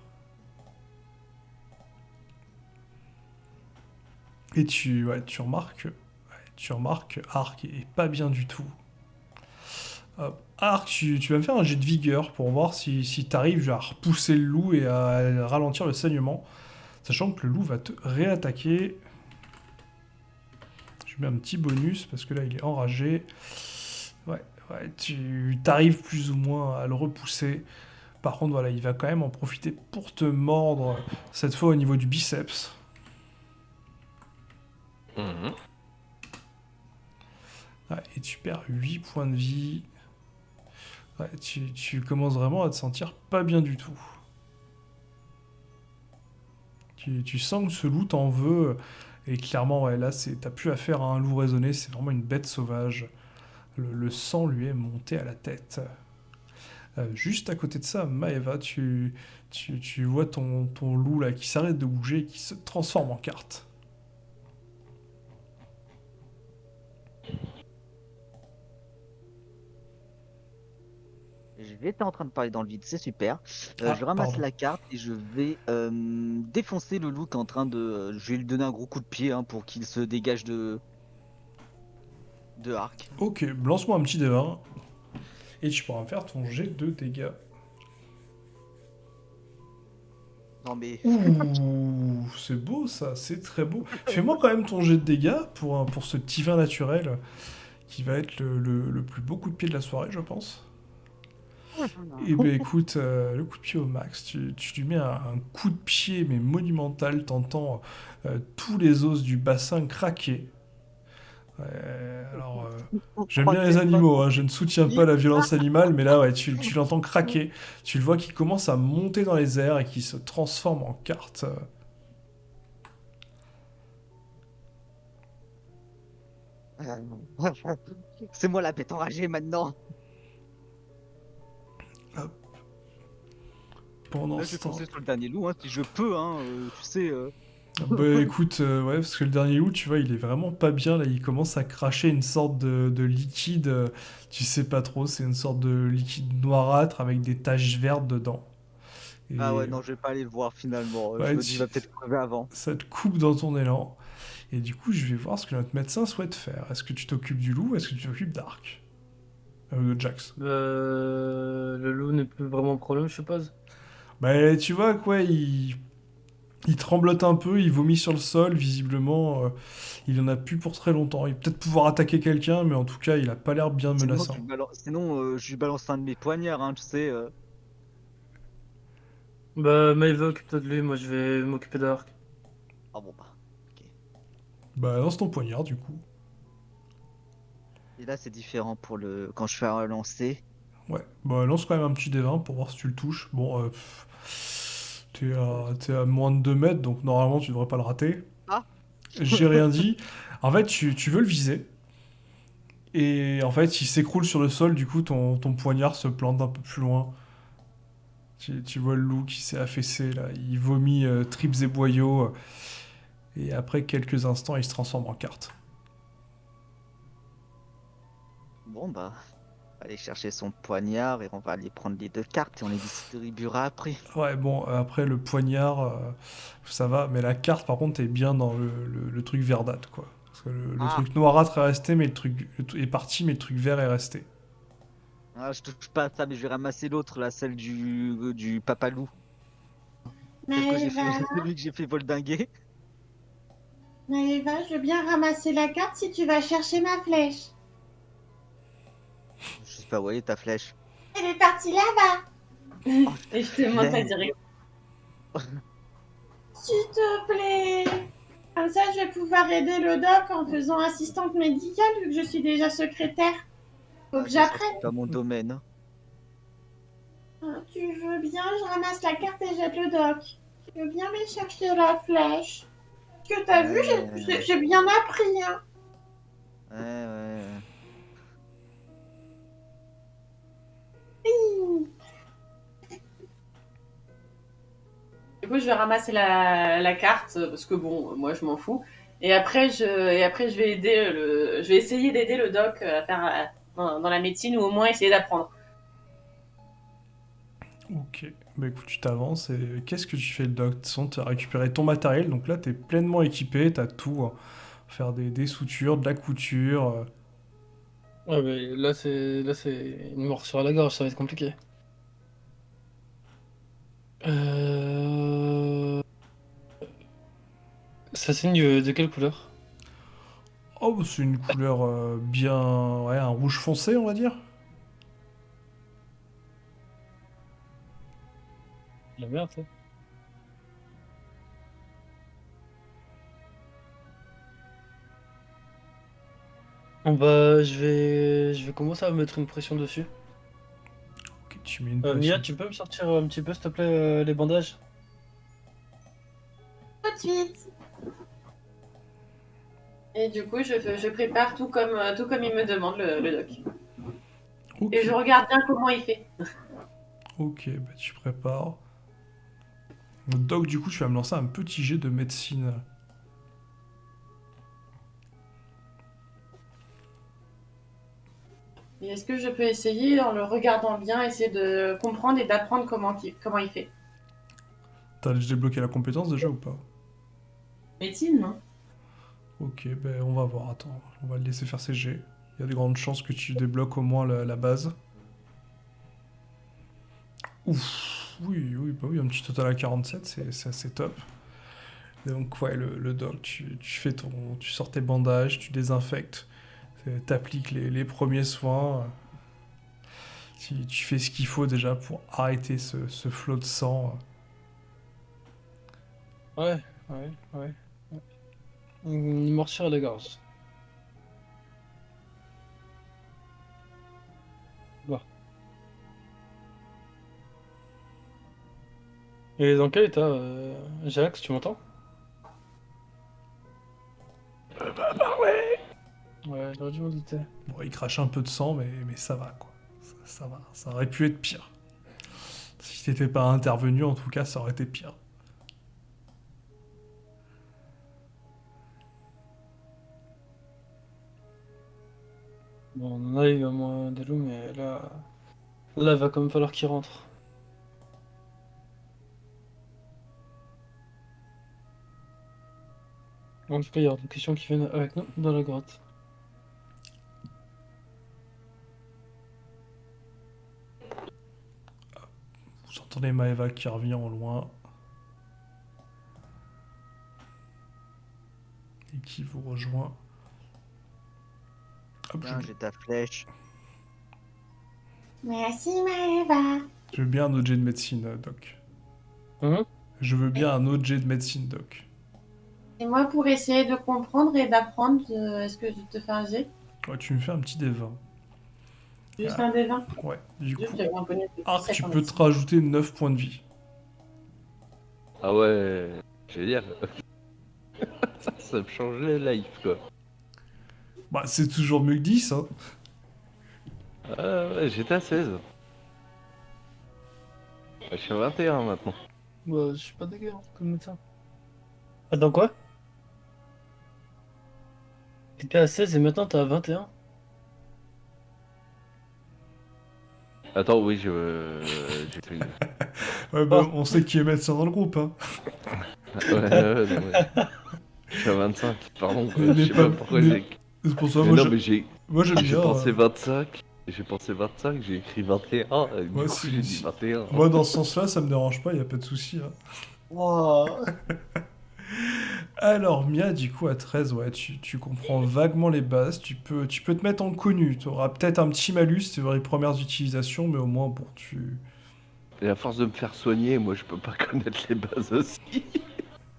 Et tu remarques Arc est pas bien du tout. Hop. Arc, tu vas me faire un jet de vigueur pour voir si tu arrives à repousser le loup et à ralentir le saignement. Sachant que le loup va te réattaquer. Je mets un petit bonus parce que là il est enragé. Ouais, ouais, tu t'arrives plus ou moins à le repousser. Par contre, voilà, il va quand même en profiter pour te mordre, cette fois au niveau du biceps. Mhm. Ouais, et tu perds 8 points de vie. Ouais, tu commences vraiment à te sentir pas bien du tout. Tu sens que ce loup t'en veut. Et clairement, ouais, là, t'as plus affaire à un loup raisonné, c'est vraiment une bête sauvage. Le sang lui est monté à la tête. Juste à côté de ça, Maeva, tu vois ton loup là qui s'arrête de bouger et qui se transforme en carte. J'étais en train de parler dans le vide, c'est super. Je Ah, ramasse pardon. la carte et je vais défoncer le loup qui est en train de. Je vais lui donner un gros coup de pied hein, pour qu'il se dégage de Arc. Ok, lance-moi un petit D20 et tu pourras me faire ton jet de dégâts. Non mais. Ouh, c'est beau ça, c'est très beau. Fais-moi quand même ton jet de dégâts pour ce petit vin naturel qui va être le plus beau coup de pied de la soirée, je pense. Eh ben écoute, le coup de pied au max, tu lui mets un coup de pied mais monumental, t'entends tous les os du bassin craquer. Alors, j'aime bien les Troisième fois animaux, qu'on hein, je ne soutiens dit. pas la violence animale, mais là, ouais, tu l'entends craquer, tu le vois qui commence à monter dans les airs et qui se transforme en carte. C'est moi la bête enragée maintenant. Hop. Pendant Là, je ce vais temps. foncer sur le dernier loup, hein, si je peux, hein, tu sais. Bah écoute, ouais, parce que le dernier loup, tu vois, il est vraiment pas bien, là, il commence à cracher une sorte de liquide, tu sais pas trop, c'est une sorte de liquide noirâtre avec des taches vertes dedans. Ah Et ouais, non, je vais pas aller le voir finalement. Je ouais, me dis, il va peut-être crever avant. ça te coupe dans ton élan. Et du coup, je vais voir ce que notre médecin souhaite faire. Est-ce que tu t'occupes du loup ou est-ce que tu t'occupes d'Ark de Jax. Le loup n'est plus vraiment un problème, je suppose. Bah, tu vois, quoi, il tremblote un peu, il vomit sur le sol, visiblement, il en a plus pour très longtemps. Il va peut-être pouvoir attaquer quelqu'un, mais en tout cas, il a pas l'air bien menaçant. Je lui balance un de mes poignards, hein, tu sais. Bah, Maëva, occupe-toi de lui, moi je vais m'occuper d'Ark. Ah bon, bah, ok. Bah, lance ton poignard, du coup. Et là, c'est différent pour le quand je fais un lancer. Ouais, bah, lance quand même un petit D20 pour voir si tu le touches. Bon, t'es à moins de 2 mètres, donc normalement, tu devrais pas le rater. Ah! J'ai rien dit. En fait, tu veux le viser. Et en fait, il s'écroule sur le sol, du coup, ton poignard se plante un peu plus loin. Tu vois le loup qui s'est affaissé, là. Il vomit tripes et boyaux. Et après quelques instants, il se transforme en carte. Bon, bah, on va aller chercher son poignard et on va aller prendre les deux cartes et on les distribuera après. Ouais, bon, après, le poignard, ça va. Mais la carte, par contre, est bien dans le truc verdâtre, quoi. Parce que le Ah! truc noirâtre est resté, mais est parti, mais le truc vert est resté. Ah, je touche pas à ça, mais je vais ramasser l'autre, là, celle du papalou. Celle que j'ai fait, Maëva, celui que j'ai fait voldinguer. Maëva, je veux bien ramasser la carte si tu vas chercher ma flèche. Je sais pas où est ta flèche. Elle est partie là-bas. Oh, Et je te montre la flemme. direction. S'il te plaît. Comme ça, je vais pouvoir aider le doc en faisant assistante médicale vu que je suis déjà secrétaire. Faut que Ça, j'apprenne. c'est pas mon domaine. Hein. Tu veux bien, je ramasse la carte et jette le doc. Tu veux bien aller chercher la flèche. Parce que t'as vu, j'ai bien appris, hein. Ouais. Du coup, je vais ramasser la carte parce que bon, moi je m'en fous. Et après, je vais je vais essayer d'aider le doc à faire dans la médecine ou au moins essayer d'apprendre. Ok, bah écoute, tu t'avances et qu'est-ce que tu fais le doc? De toute façon, tu as récupéré ton matériel, donc là, tu es pleinement équipé, tu as tout, hein. Faire des soutures, de la couture. Ouais, mais là, c'est une mort sur la gorge, ça va être compliqué. Euh... Ça saigne de quelle couleur? Oh, bah, c'est une couleur bien... Ouais, un rouge foncé, on va dire. La merde, ça. Je vais commencer à mettre une pression dessus. Ok, tu mets une Mia, pression. tu peux me sortir un petit peu, s'il te plaît, les bandages? Tout de suite. Et du coup, je prépare tout comme il me demande le doc. Ok, Et je regarde bien comment il fait. ok, bah tu prépares. Doc, du coup, tu vas me lancer un petit jet de médecine. Et est-ce que je peux essayer, en le regardant bien, essayer de comprendre et d'apprendre comment il fait? T'as débloqué la compétence déjà ou pas? Médecine, non? Ok, ben on va voir, attends, on va le laisser faire ses jets. Il y a de grandes chances que tu débloques au moins la base. Ouf, oui, bah oui, un petit total à 47, c'est assez top. Et donc ouais, le doc, tu sors tes bandages, tu désinfectes, t'appliques les premiers soins. Tu fais ce qu'il faut déjà pour arrêter ce flot de sang. Ouais, ouais. Une morsure à la gorge. Bon. Et dans quel état, Jax, tu m'entends? Ouais, j'aurais dû m'en douter. Bon, il crache un peu de sang, mais ça va, quoi. Ça va, ça aurait pu être pire. Si t'étais pas intervenu, en tout cas, ça aurait été pire. Bon, on en a eu un moins des loups, mais là, il va quand même falloir qu'il rentre. En tout cas, il y aura des questions qui viennent avec nous dans la grotte. Vous entendez Maeva qui revient au loin. Et qui vous rejoint. Hop, Tiens, j'ai ta flèche. Merci, Maëva. je veux bien un autre jet de médecine, Doc. Hum. Je veux bien un autre jet de médecine, Doc. Et moi, pour essayer de comprendre et d'apprendre, est-ce que je te fais un jet? Ouais, tu me fais un petit D20. Juste Ah. un des 20. Ouais, du coup. J'avais un bonus de Ah, 17 tu en peux te médecine. rajouter 9 points de vie. Ah ouais, génial. Ça me change la life, quoi. Bah, c'est toujours mieux que 10, hein. Ah ouais, j'étais à 16. Je suis à 21 maintenant. Bah, je suis pas dégueu hein, comme médecin. Attends, quoi? T'étais à 16 et maintenant t'es à 21? Attends, oui, j'ai fait... Ouais, bah, Oh. on sait qui est médecin dans le groupe, hein. non, ouais. Je suis à 25, pardon. Mais Je sais pas- pas pourquoi mais- j'ai... C'est pour ça, Mais moi, non, mais j'ai j'aime bien. pensé 25. J'ai pensé 25, j'ai écrit 21. Et du Moi, coup, j'ai dit 21. moi, dans ce sens-là, ça me dérange pas, y a pas de souci, hein. Wow. Alors, Mia, du coup, à 13, ouais, tu comprends vaguement les bases. Tu peux te mettre en connu. Tu auras peut-être un petit malus, c'est les premières utilisations, mais au moins, bon, tu... Et à force de me faire soigner, moi, je peux pas connaître les bases aussi.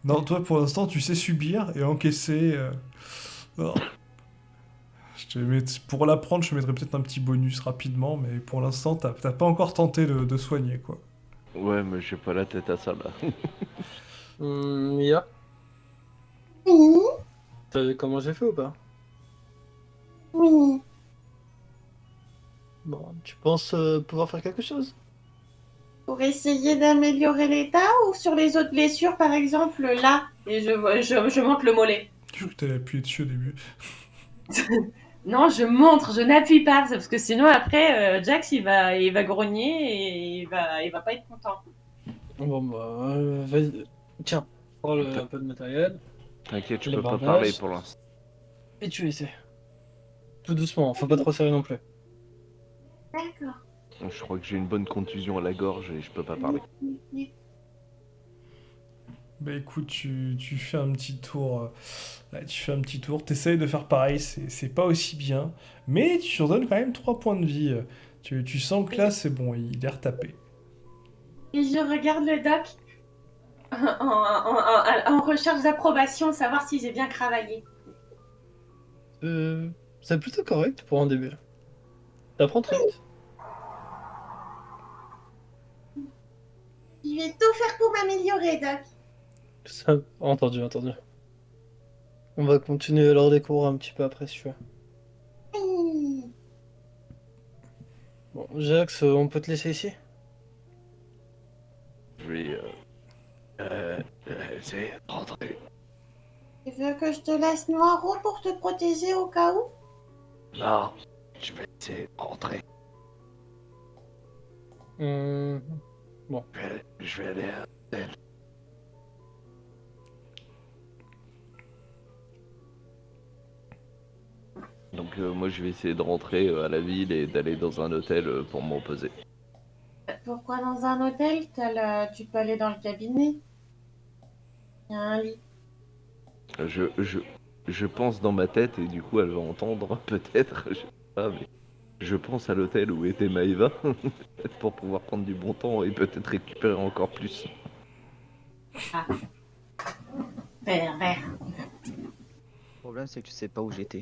Non, toi pour l'instant tu sais subir et encaisser. Non. Pour l'apprendre, je te mettrais peut-être un petit bonus rapidement, mais pour l'instant, t'as pas encore tenté de soigner, quoi. Ouais, mais j'ai pas la tête à ça là. Mia, Oui, t'as vu comment j'ai fait ou pas? oui. Bon, tu penses pouvoir faire quelque chose? Pour essayer d'améliorer l'état ou sur les autres blessures, par exemple, là. Et je montre le mollet. Je crois que t'allais appuyer dessus au début. Non, je montre, je n'appuie pas, parce que sinon après, Jax il va grogner et il va pas être content. Bon, bah, vas-y. Tiens, prends un peu de matériel, T'inquiète, je les peux pas parler bandages, pour l'instant. et tu essaies. Tout doucement, faut pas trop serrer non plus. D'accord. Je crois que j'ai une bonne contusion à la gorge et je peux pas parler. Bah écoute, tu fais un petit tour. Ouais, tu fais un petit tour, t'essayes de faire pareil, c'est pas aussi bien, mais tu redonnes quand même 3 points de vie. Tu sens que là, c'est bon, il est retapé. Et je regarde le doc en recherche d'approbation, savoir si j'ai bien travaillé. C'est plutôt correct pour un début. T'apprends très vite. Je vais tout faire pour m'améliorer, doc. Ça, entendu, entendu. On va continuer lors des cours un petit peu après si tu veux. Oui. Bon, Jax, on peut te laisser ici? Je vais essayer de rentrer. Tu veux que je te laisse Noiro pour te protéger au cas où? Non, je vais essayer de rentrer. Hum, Bon, Je vais aller à l'hôtel. Donc moi je vais essayer de rentrer à la ville et d'aller dans un hôtel pour m'en poser. Pourquoi dans un hôtel? Tu peux aller dans le cabinet. Il y a un lit. Je, je, je pense dans ma tête et du coup elle va entendre peut-être, je sais pas, mais je pense à l'hôtel où était Maëva peut-être pour pouvoir prendre du bon temps et peut-être récupérer encore plus. Ah, pervers. Le problème, c'est que tu sais pas où j'étais.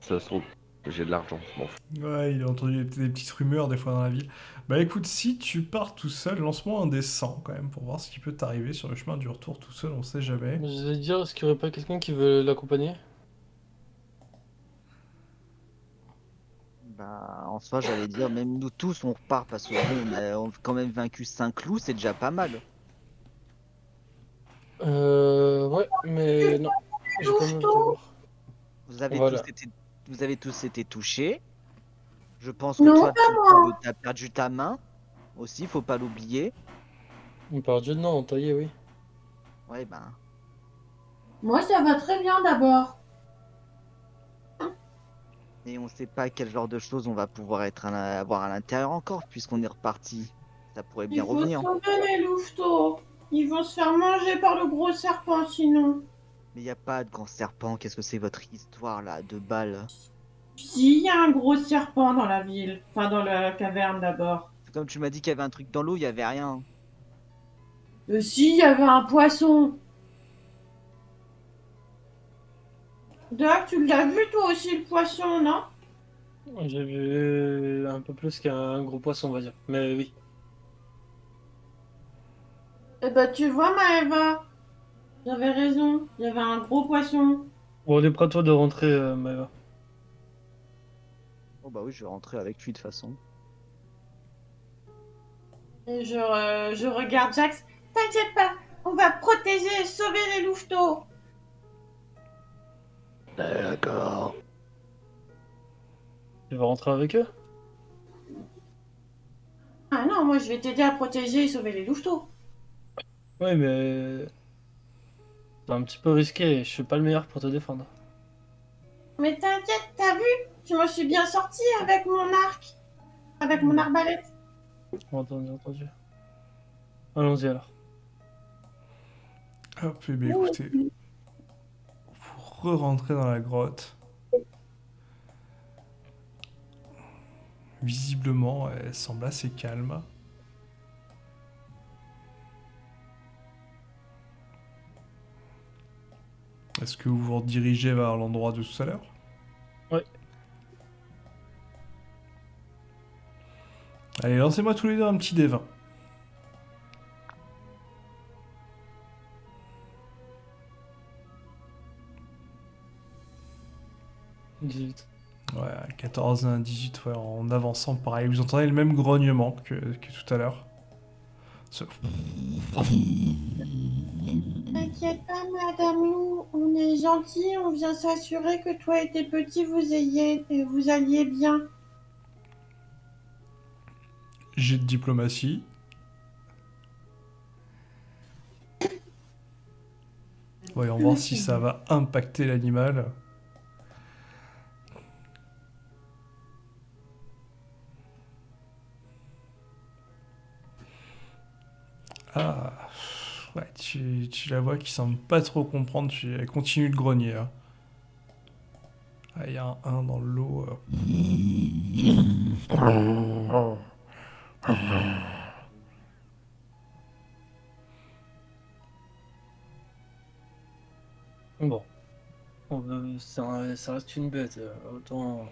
Ça se trouve, j'ai de l'argent, je m'en fous. Ouais, il a entendu des petites rumeurs des fois dans la ville. Bah écoute, si tu pars tout seul, lance-moi un des 100 quand même pour voir ce qui peut t'arriver sur le chemin du retour tout seul, on sait jamais. je vais dire, est-ce qu'il y aurait pas quelqu'un qui veut l'accompagner? Bah, en soi, j'allais dire, même nous tous, on repart parce que bon, on a quand même vaincu 5 loups, c'est déjà pas mal. Ouais, mais non, j'ai quand même été Louveteau? voir. Vous avez tous Voilà. été, vous avez tous été touchés. Je pense que Non, toi, pas moi. t'as perdu ta main aussi, faut pas l'oublier. On parle de non, taillé, oui. Ouais, ben, Moi, ça va très bien d'abord. et on sait pas quel genre de choses on va pouvoir avoir à l'intérieur encore, puisqu'on est reparti. Ça pourrait bien Il faut revenir. sauver les louveteaux. Ils vont se faire manger par le gros serpent sinon. Mais y a pas de grand serpent, qu'est-ce que c'est votre histoire là, de balles? Si, il y a un gros serpent dans la ville. Enfin, dans la caverne d'abord. C'est comme tu m'as dit qu'il y avait un truc dans l'eau, il y avait rien. Si, il y avait un poisson. Doc, tu l'as vu toi aussi le poisson, non? J'ai vu un peu plus qu'un gros poisson, on va dire. Mais oui. Eh ben, tu vois, Maëva, j'avais raison. Il y avait un gros poisson. Bon, libre à toi de rentrer, Maëva. Oh bah oui, je vais rentrer avec lui de toute façon. Et je regarde Jax. T'inquiète pas, on va protéger et sauver les louveteaux. D'accord. Tu vas rentrer avec eux? Ah non, moi je vais t'aider à protéger et sauver les louveteaux. Oui, mais c'est un petit peu risqué. Je suis pas le meilleur pour te défendre. Mais t'inquiète, t'as vu? Je me suis bien sortie avec mon arc. Avec mon arbalète. Entendu, entendu. Allons-y alors. Hop, et bien écoutez, vous re-rentrez dans la grotte. Visiblement, elle semble assez calme. Est-ce que vous vous redirigez vers l'endroit de tout à l'heure? Ouais. Allez, lancez-moi tous les deux un petit D20. 18. Ouais, un 14 et un 18, ouais, en avançant, pareil. Vous entendez le même grognement que tout à l'heure. Ce- T'inquiète pas, Madame Lou, on est gentil, on vient s'assurer que toi et tes petits vous alliez bien. Jet de diplomatie. Voyons voir si ça va impacter l'animal. Ah, ouais, tu la vois qui semble pas trop comprendre, elle continue de grogner. Hein. Ah, il y a un 1 dans le lot. Bon. Ça reste une bête. Autant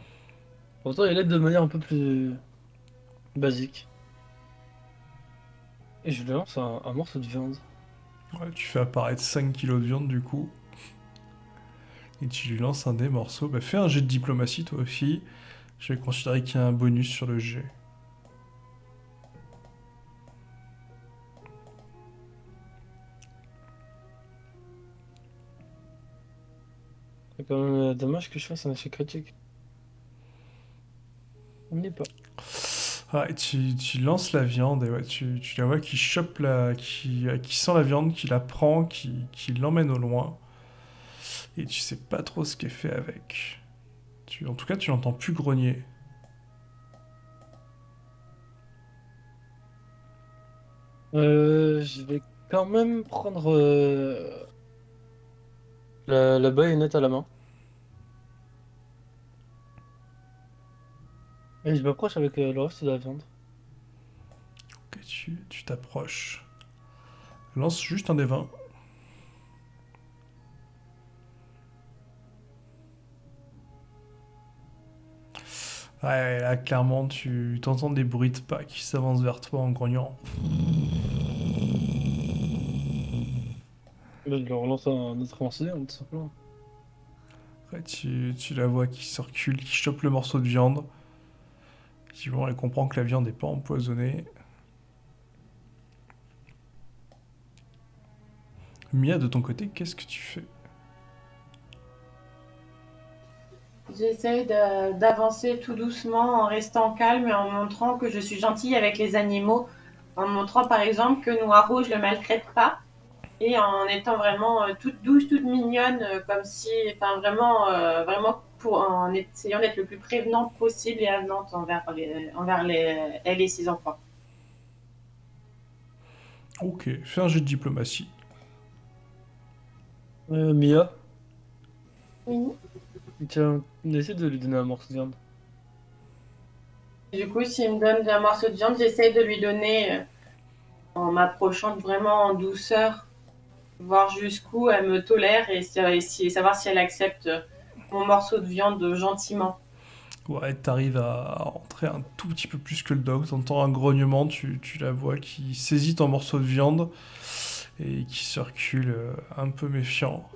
il l'aide de manière un peu plus basique. Et je lui lance un morceau de viande. Ouais, tu fais apparaître 5 kilos de viande du coup. Et tu lui lances un des morceaux. Bah, fais un jet de diplomatie toi aussi. Je vais considérer qu'il y a un bonus sur le jet. C'est quand même dommage que je fasse un échec critique. On n'y est pas. Ah, et tu lances la viande et ouais, tu la vois qui chope qui sent la viande, qui la prend, qui l'emmène au loin. Et tu sais pas trop ce qu'elle fait avec. En tout cas, tu l'entends plus grogner. Je vais quand même prendre la baïonnette à la main. Et je m'approche avec le reste de la viande. Ok, tu t'approches. Lance juste un des 20. Ouais, là, clairement, tu t'entends des bruits de pas qui s'avancent vers toi en grognant. Là, je leur lance un autre lancé, tout simplement. Ouais, tu la vois qui se recule, qui chope le morceau de viande. Effectivement, elle comprend que la viande n'est pas empoisonnée. Mia, de ton côté, qu'est-ce que tu fais? J'essaie d'avancer tout doucement en restant calme et en montrant que je suis gentille avec les animaux. En montrant par exemple que Noiro, je le maltraite pas. Et en étant vraiment toute douce, toute mignonne, comme si, enfin vraiment en essayant d'être le plus prévenante possible et avenante elle et ses enfants. Ok, fais un jeu de diplomatie. Mia, Oui. tiens, essaie de lui donner un morceau de viande. Du coup, s'il me donne un morceau de viande, j'essaie de lui donner en m'approchant vraiment en douceur, voir jusqu'où elle me tolère et savoir si elle accepte mon morceau de viande gentiment. Ouais, t'arrives à rentrer un tout petit peu plus que le dog. T'entends un grognement, tu la vois qui saisit ton morceau de viande et qui se recule un peu méfiant.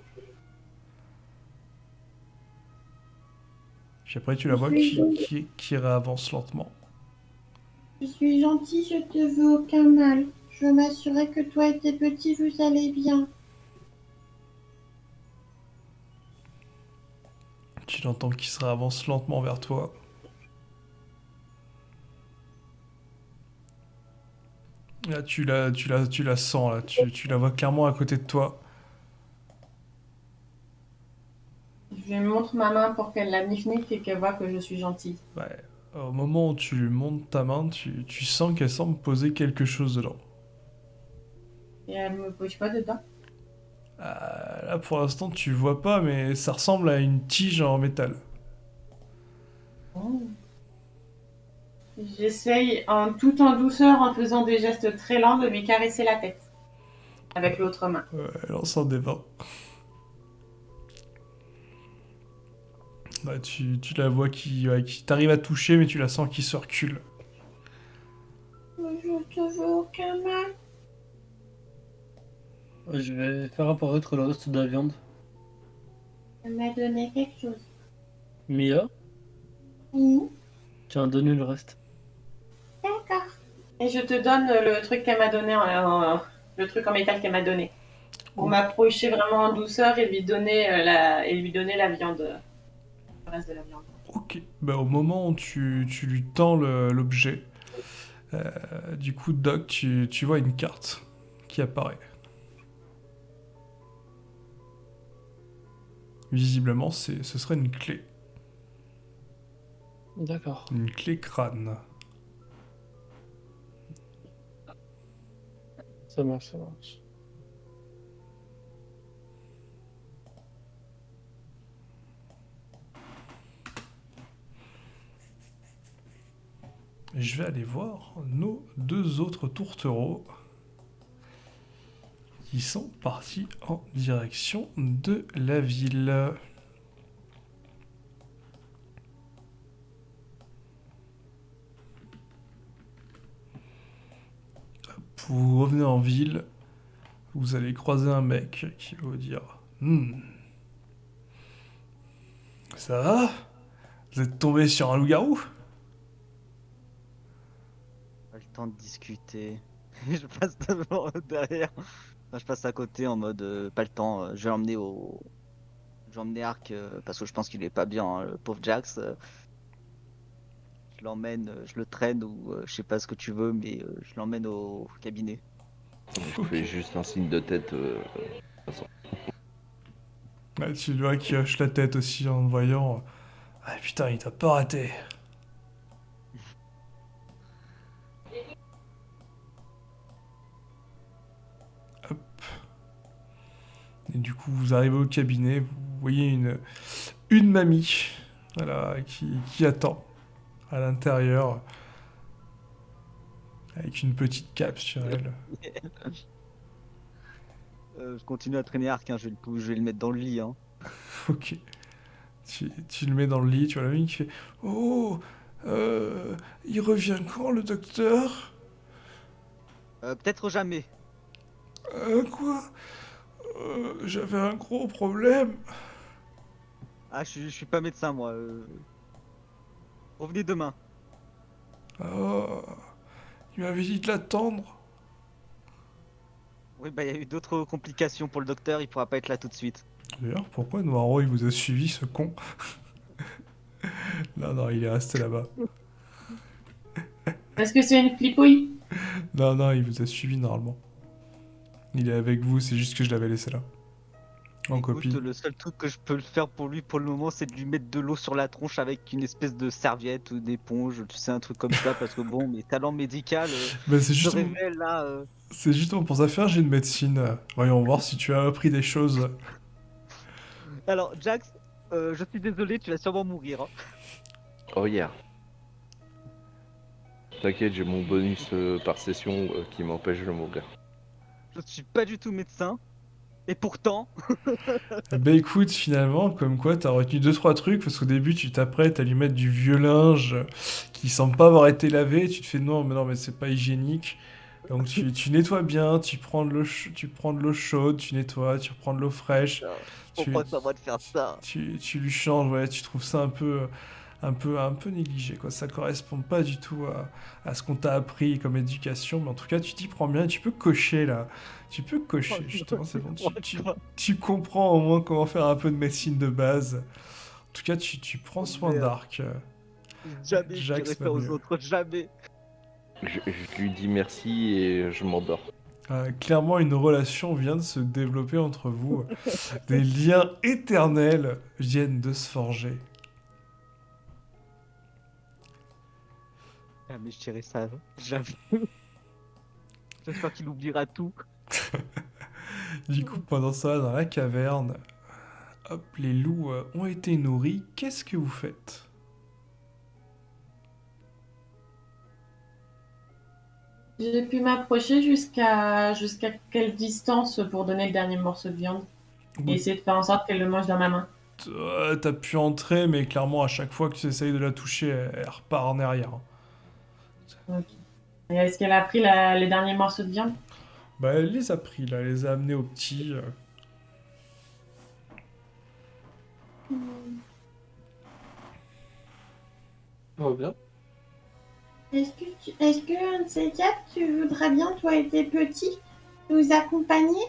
Puis après, tu la vois qui réavance lentement. Je suis gentille, je te veux aucun mal. Je veux m'assurer que toi et tes petits vous allez bien. Tu l'entends qui se réavance lentement vers toi. Là, tu la sens, là. Tu la vois clairement à côté de toi. Je lui montre ma main pour qu'elle la niffe et qu'elle voit que je suis gentille. Ouais. Au moment où tu lui montes ta main, tu sens qu'elle semble poser quelque chose dedans. Et elle me pose pas dedans. Là, pour l'instant, tu vois pas, mais ça ressemble à une tige en métal. Oh. J'essaye tout en douceur, en faisant des gestes très lents, de lui caresser la tête avec l'autre main. Lance un des 20. Bah, tu la vois qui t'arrive à toucher, mais tu la sens qui se recule. Je te veux aucun mal. Je vais faire apparaître le reste de la viande. Elle m'a donné quelque chose. Mia, Mhm. tiens, donne-lui le reste. D'accord. Et je te donne le truc qu'elle m'a donné, le truc en métal qu'elle m'a donné. Pour m'approcher vraiment en douceur et lui donner la viande, le reste de la viande. Ok. Bah, au moment où tu lui tends l'objet, du coup, Doc, tu vois une carte qui apparaît. Visiblement, ce serait une clé. D'accord. Une clé crâne. Ça marche, ça marche. Et je vais aller voir nos 2 autres tourtereaux qui sont partis en direction de la ville. Vous revenez en ville, vous allez croiser un mec qui va vous dire Ça va? Vous êtes tombé sur un loup-garou? Pas le temps de discuter. Je passe devant derrière. Enfin, je passe à côté en mode pas le temps. Je vais l'emmener Je vais emmener Ark parce que je pense qu'il est pas bien, hein, le pauvre Jax. Je l'emmène, je le traîne ou je sais pas ce que tu veux, mais je l'emmène au cabinet. Je fais juste un signe de tête. Ouais, tu vois qu'il hoche la tête aussi en te voyant. Ah putain, il t'a pas raté. Hop. Et du coup, vous arrivez au cabinet, vous voyez une mamie, voilà, qui attend à l'intérieur, avec une petite cape sur elle. Je continue à traîner Ark, hein, je vais le mettre dans le lit. Hein. Ok. Tu le mets dans le lit, tu vois la mamie qui fait Oh, il revient quand le docteur? Peut-être jamais. Quoi? J'avais un gros problème. Ah, je suis pas médecin moi. Revenez demain. Oh, il m'avait dit de l'attendre. Oui, bah il y a eu d'autres complications pour le docteur, il pourra pas être là tout de suite. D'ailleurs, pourquoi Noiro il vous a suivi, ce con? Non, il est resté là-bas. Parce que c'est une flipouille. Non, il vous a suivi normalement. Il est avec vous, c'est juste que je l'avais laissé là. En Écoute, copie. le seul truc que je peux le faire pour lui pour le moment, c'est de lui mettre de l'eau sur la tronche avec une espèce de serviette ou d'éponge, tu sais, un truc comme ça, parce que bon, mes talents médicaux Bah, c'est se justement, révèlent là. c'est justement pour ça faire, j'ai une médecine. Voyons voir si tu as appris des choses. Alors, Jax, je suis désolé, tu vas sûrement mourir. Hein. Oh yeah. T'inquiète, j'ai mon bonus par session qui m'empêche de mourir. Je suis pas du tout médecin, et pourtant, Bah écoute, finalement, comme quoi, t'as retenu 2-3 trucs, parce qu'au début, tu t'apprêtes à lui mettre du vieux linge qui semble pas avoir été lavé, tu te fais non, mais c'est pas hygiénique. Donc tu nettoies bien, tu prends de l'eau chaude, tu nettoies, tu reprends de l'eau fraîche, tu, pourquoi c'est à moi de faire ça? tu lui changes, ouais, tu trouves ça un peu négligé, quoi. Ça correspond pas du tout à ce qu'on t'a appris comme éducation, mais en tout cas, tu t'y prends bien et tu peux cocher là. Tu peux cocher, justement, c'est bon. Tu comprends au moins comment faire un peu de médecine de base. En tout cas, tu prends soin Merde. d'Arc. Jamais je Jax dirai va ça aux mieux. autres, jamais. Je lui dis merci et je m'endors. Clairement, une relation vient de se développer entre vous. Des liens éternels viennent de se forger. Ah, mais je dirai ça, jamais. J'espère qu'il oubliera tout. Du coup, pendant ça, dans la caverne, hop, les loups ont été nourris. Qu'est-ce que vous faites? J'ai pu m'approcher jusqu'à quelle distance pour donner le dernier morceau de viande et Bon, essayer de faire en sorte qu'elle le mange dans ma main. T'as pu entrer, mais clairement, à chaque fois que tu essayes de la toucher, elle repart en arrière. Ok. Et est-ce qu'elle a pris les derniers morceaux de viande? Bah, elle les a pris, là, elle les a amenés au petit. Hmm. Tout va bien. Est-ce que un de ces quatre, tu voudrais bien, toi et tes petits, nous accompagner?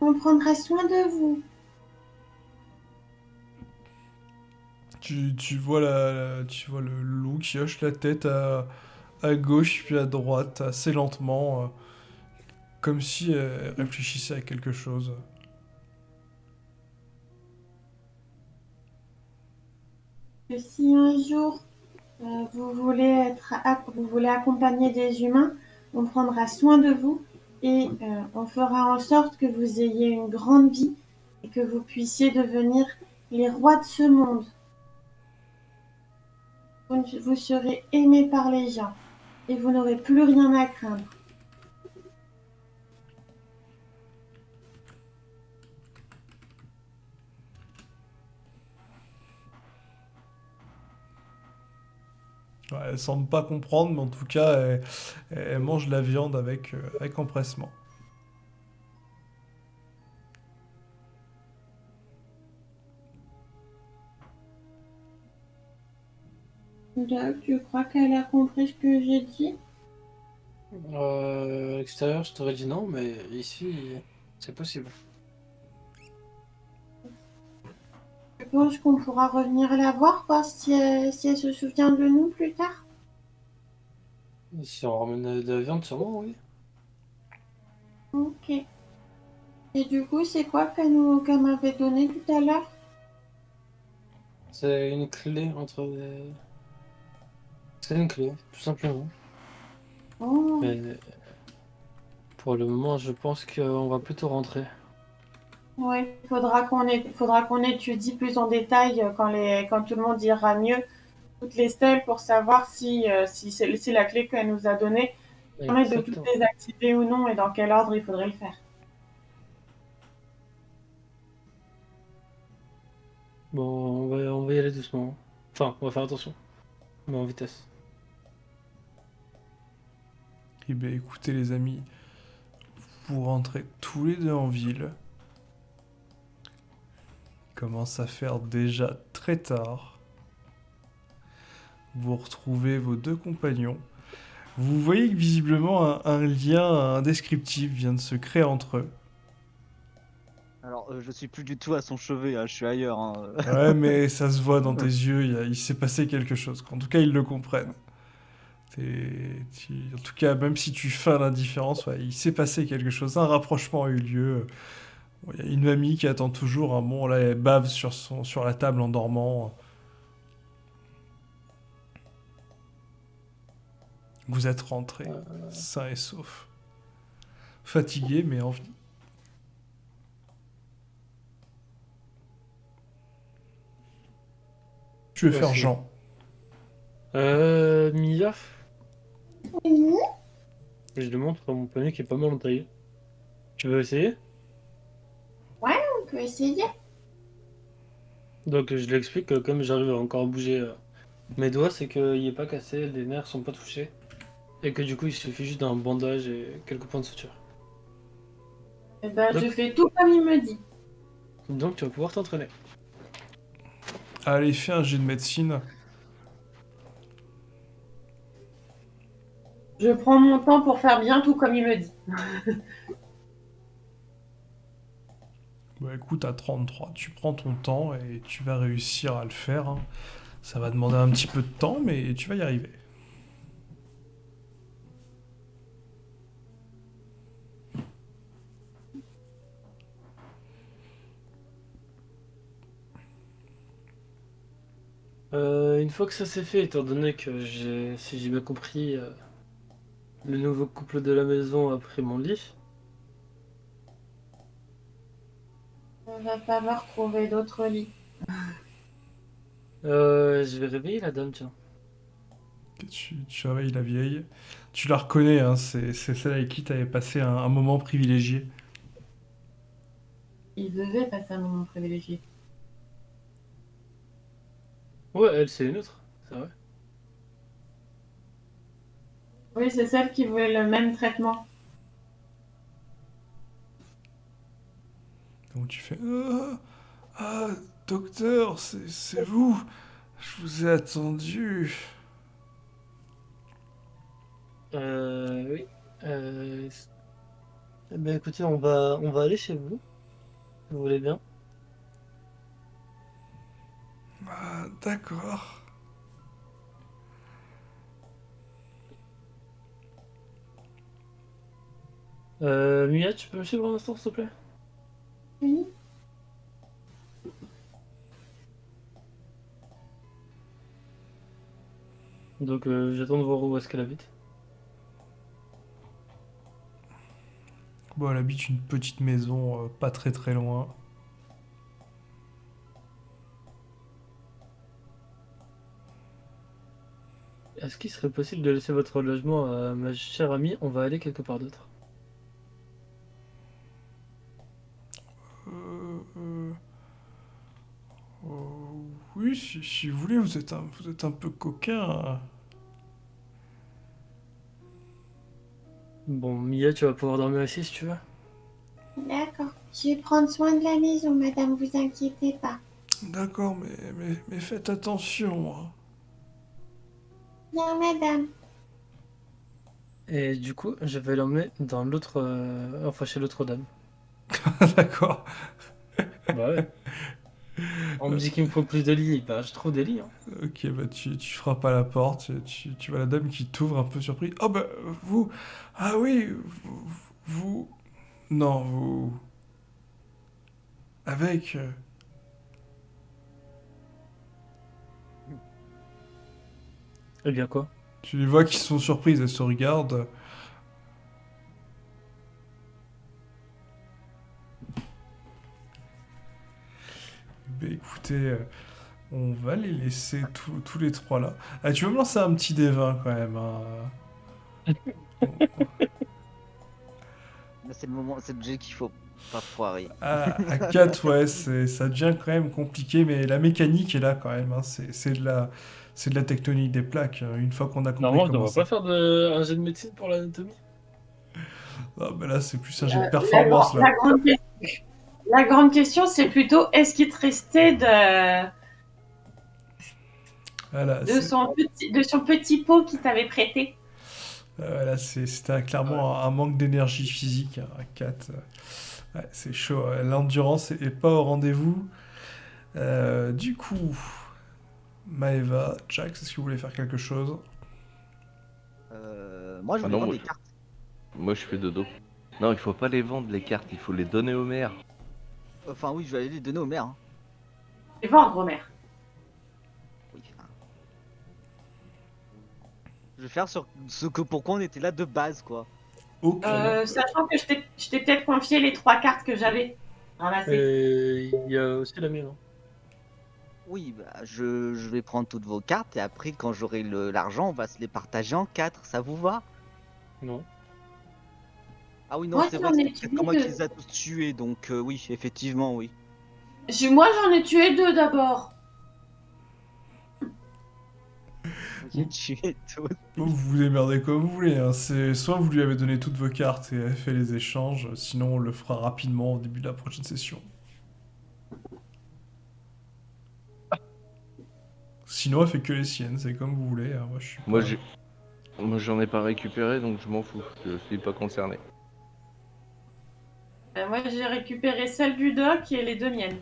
On prendra soin de vous. Tu vois le loup qui hoche la tête à gauche puis à droite, assez lentement, comme si elle réfléchissait à quelque chose. Que si un jour vous voulez accompagner des humains, on prendra soin de vous et on fera en sorte que vous ayez une grande vie et que vous puissiez devenir les rois de ce monde. Vous serez aimés par les gens et vous n'aurez plus rien à craindre. Ouais, elle semble pas comprendre, mais en tout cas, elle mange la viande avec empressement. Doc, tu crois qu'elle a compris ce que j'ai dit? À l'extérieur, je t'aurais dit non, mais ici, c'est possible. Tu penses qu'on pourra revenir la voir si elle se souvient de nous plus tard? Si on ramène de la viande, sûrement, oui. Ok. Et du coup, c'est quoi qu'elle m'avait donné tout à l'heure? C'est une clé entre les... C'est une clé, tout simplement. Oh, Mais pour le moment, je pense qu'on va plutôt rentrer. ouais, faudra qu'on étudie plus en détail quand tout le monde ira mieux toutes les stèles pour savoir si la clé qu'elle nous a donnée permet de toutes Exactement. les activer ou non et dans quel ordre il faudrait le faire. Bon, on va y aller doucement. Enfin, on va faire attention, mais en vitesse. Eh bien, écoutez, les amis, vous rentrez tous les deux en ville. Il commence à faire déjà très tard. Vous retrouvez vos deux compagnons. Vous voyez que visiblement un lien indescriptible vient de se créer entre eux. Alors, je suis plus du tout à son chevet, hein, je suis ailleurs. Hein. Ouais, mais ça se voit dans tes yeux, il s'est passé quelque chose. En tout cas, ils le comprennent. En tout cas, même si tu feins l'indifférence, ouais, il s'est passé quelque chose. Un rapprochement a eu lieu. Bon, il y a une mamie qui attend toujours un bon, là, elle bave sur la table en dormant. Vous êtes rentrés, sains et saufs. Fatigués, mais en vie. Tu veux faire Merci. Jean. Mia, Oui, je lui montre mon panier qui est pas mal entaillé. Tu veux essayer? on peut essayer. Donc je lui explique que comme j'arrive encore à bouger mes doigts, c'est qu'il est pas cassé, les nerfs sont pas touchés. Et que du coup il suffit juste d'un bandage et quelques points de suture. Eh ben, je Donc, fais tout comme il me dit. donc tu vas pouvoir t'entraîner. Allez, fais un jet de médecine. Je prends mon temps pour faire bien tout comme il me dit. Bah écoute, à 33, tu prends ton temps et tu vas réussir à le faire, hein. Ça va demander un petit peu de temps, mais tu vas y arriver. Une fois que ça s'est fait, étant donné que si j'ai bien compris, le nouveau couple de la maison a pris mon lit. Il va falloir trouver d'autres lits. Je vais réveiller la dame, tiens. Tu réveilles la vieille. Tu la reconnais, hein, c'est celle avec qui tu avais passé un moment privilégié. Il devait passer un moment privilégié. Ouais, elle, c'est une autre, c'est vrai. Oui, c'est celle qui voulait le même traitement. Donc tu fais ah, docteur, c'est vous. Je vous ai attendu. Oui. Euh... Eh ben, écoutez, on va aller chez vous, si vous voulez bien. Ah, d'accord. Mia, tu peux me suivre un instant, s'il te plaît? Oui. Donc, j'attends de voir où est-ce qu'elle habite. Bon, elle habite une petite maison pas très très loin. Est-ce qu'il serait possible de laisser votre logement à ma chère amie? On va aller quelque part d'autre. Euh, euh, oui, si vous voulez, vous êtes un peu coquin, hein. Bon, Mia, tu vas pouvoir dormir ici si tu veux. D'accord. Je vais prendre soin de la maison, madame, vous inquiétez pas. D'accord, mais faites attention, hein. Bien, madame. Et du coup, je vais l'emmener dans l'autre... enfin, chez l'autre dame. D'accord. Bah ouais. On me dit qu'il me faut plus de lits. Bah, je trouve des lits, hein. Ok, bah tu frappes à la porte, tu vois la dame qui t'ouvre un peu surpris. Oh bah vous... Ah oui, vous... Non, vous... Avec... Eh bien quoi? Tu les vois qui sont surprises, elles se regardent. Bah écoutez, on va les laisser tous les trois là. Ah, tu vas me lancer un petit D20 quand même, hein. Là, c'est le moment, c'est le jeu qu'il faut pas foirer. À 4, ouais, ça devient quand même compliqué, mais la mécanique est là quand même, hein. C'est de la tectonique des plaques, hein. Une fois qu'on a compris Normalement, je comment devrais pas ça... faire un jet de médecine pour l'anatomie. Ah, bah là, c'est plus un jet de La, performance, là. la grande question, c'est plutôt est-ce qu'il te restait Voilà, de son petit pot qu'il t'avait prêté? voilà, c'était clairement un manque d'énergie physique, hein, à 4. Ouais, c'est chaud, ouais. L'endurance est pas au rendez-vous. Du coup, Maeva, Jack, est-ce que vous voulez faire quelque chose? Moi, je Ah voulais non, vendre moi, des cartes. moi je fais dodo. Non, il faut pas les vendre les cartes, il faut les donner au maire. Enfin, oui, je vais aller les donner au maire, hein. Et vendre, mère. Oui, enfin, je vais faire sur ce que pourquoi on était là de base, quoi. Ok. Sachant que je t'ai peut-être confié les 3 cartes que j'avais ramassées. Et il y a aussi la mienne, hein. Oui, bah, je vais prendre toutes vos cartes et après, quand j'aurai l'argent, on va se les partager en 4. Ça vous va? Non. Ah oui, non, Moi, c'est vrai j'en que ai c'est tué peut-être comme moi qui deux. les a tous tués, donc oui, effectivement, oui. Moi, j'en ai tué 2 d'abord. J'ai tué tous. Vous vous démerdez comme vous voulez, hein. Soit vous lui avez donné toutes vos cartes et elle fait les échanges, sinon on le fera rapidement au début de la prochaine session. Sinon elle fait que les siennes, c'est comme vous voulez, hein. Moi je suis Moi, pas... moi j'en ai pas récupéré, donc je m'en fous. Je suis pas concerné. Moi, j'ai récupéré celle du doc et les 2 miennes.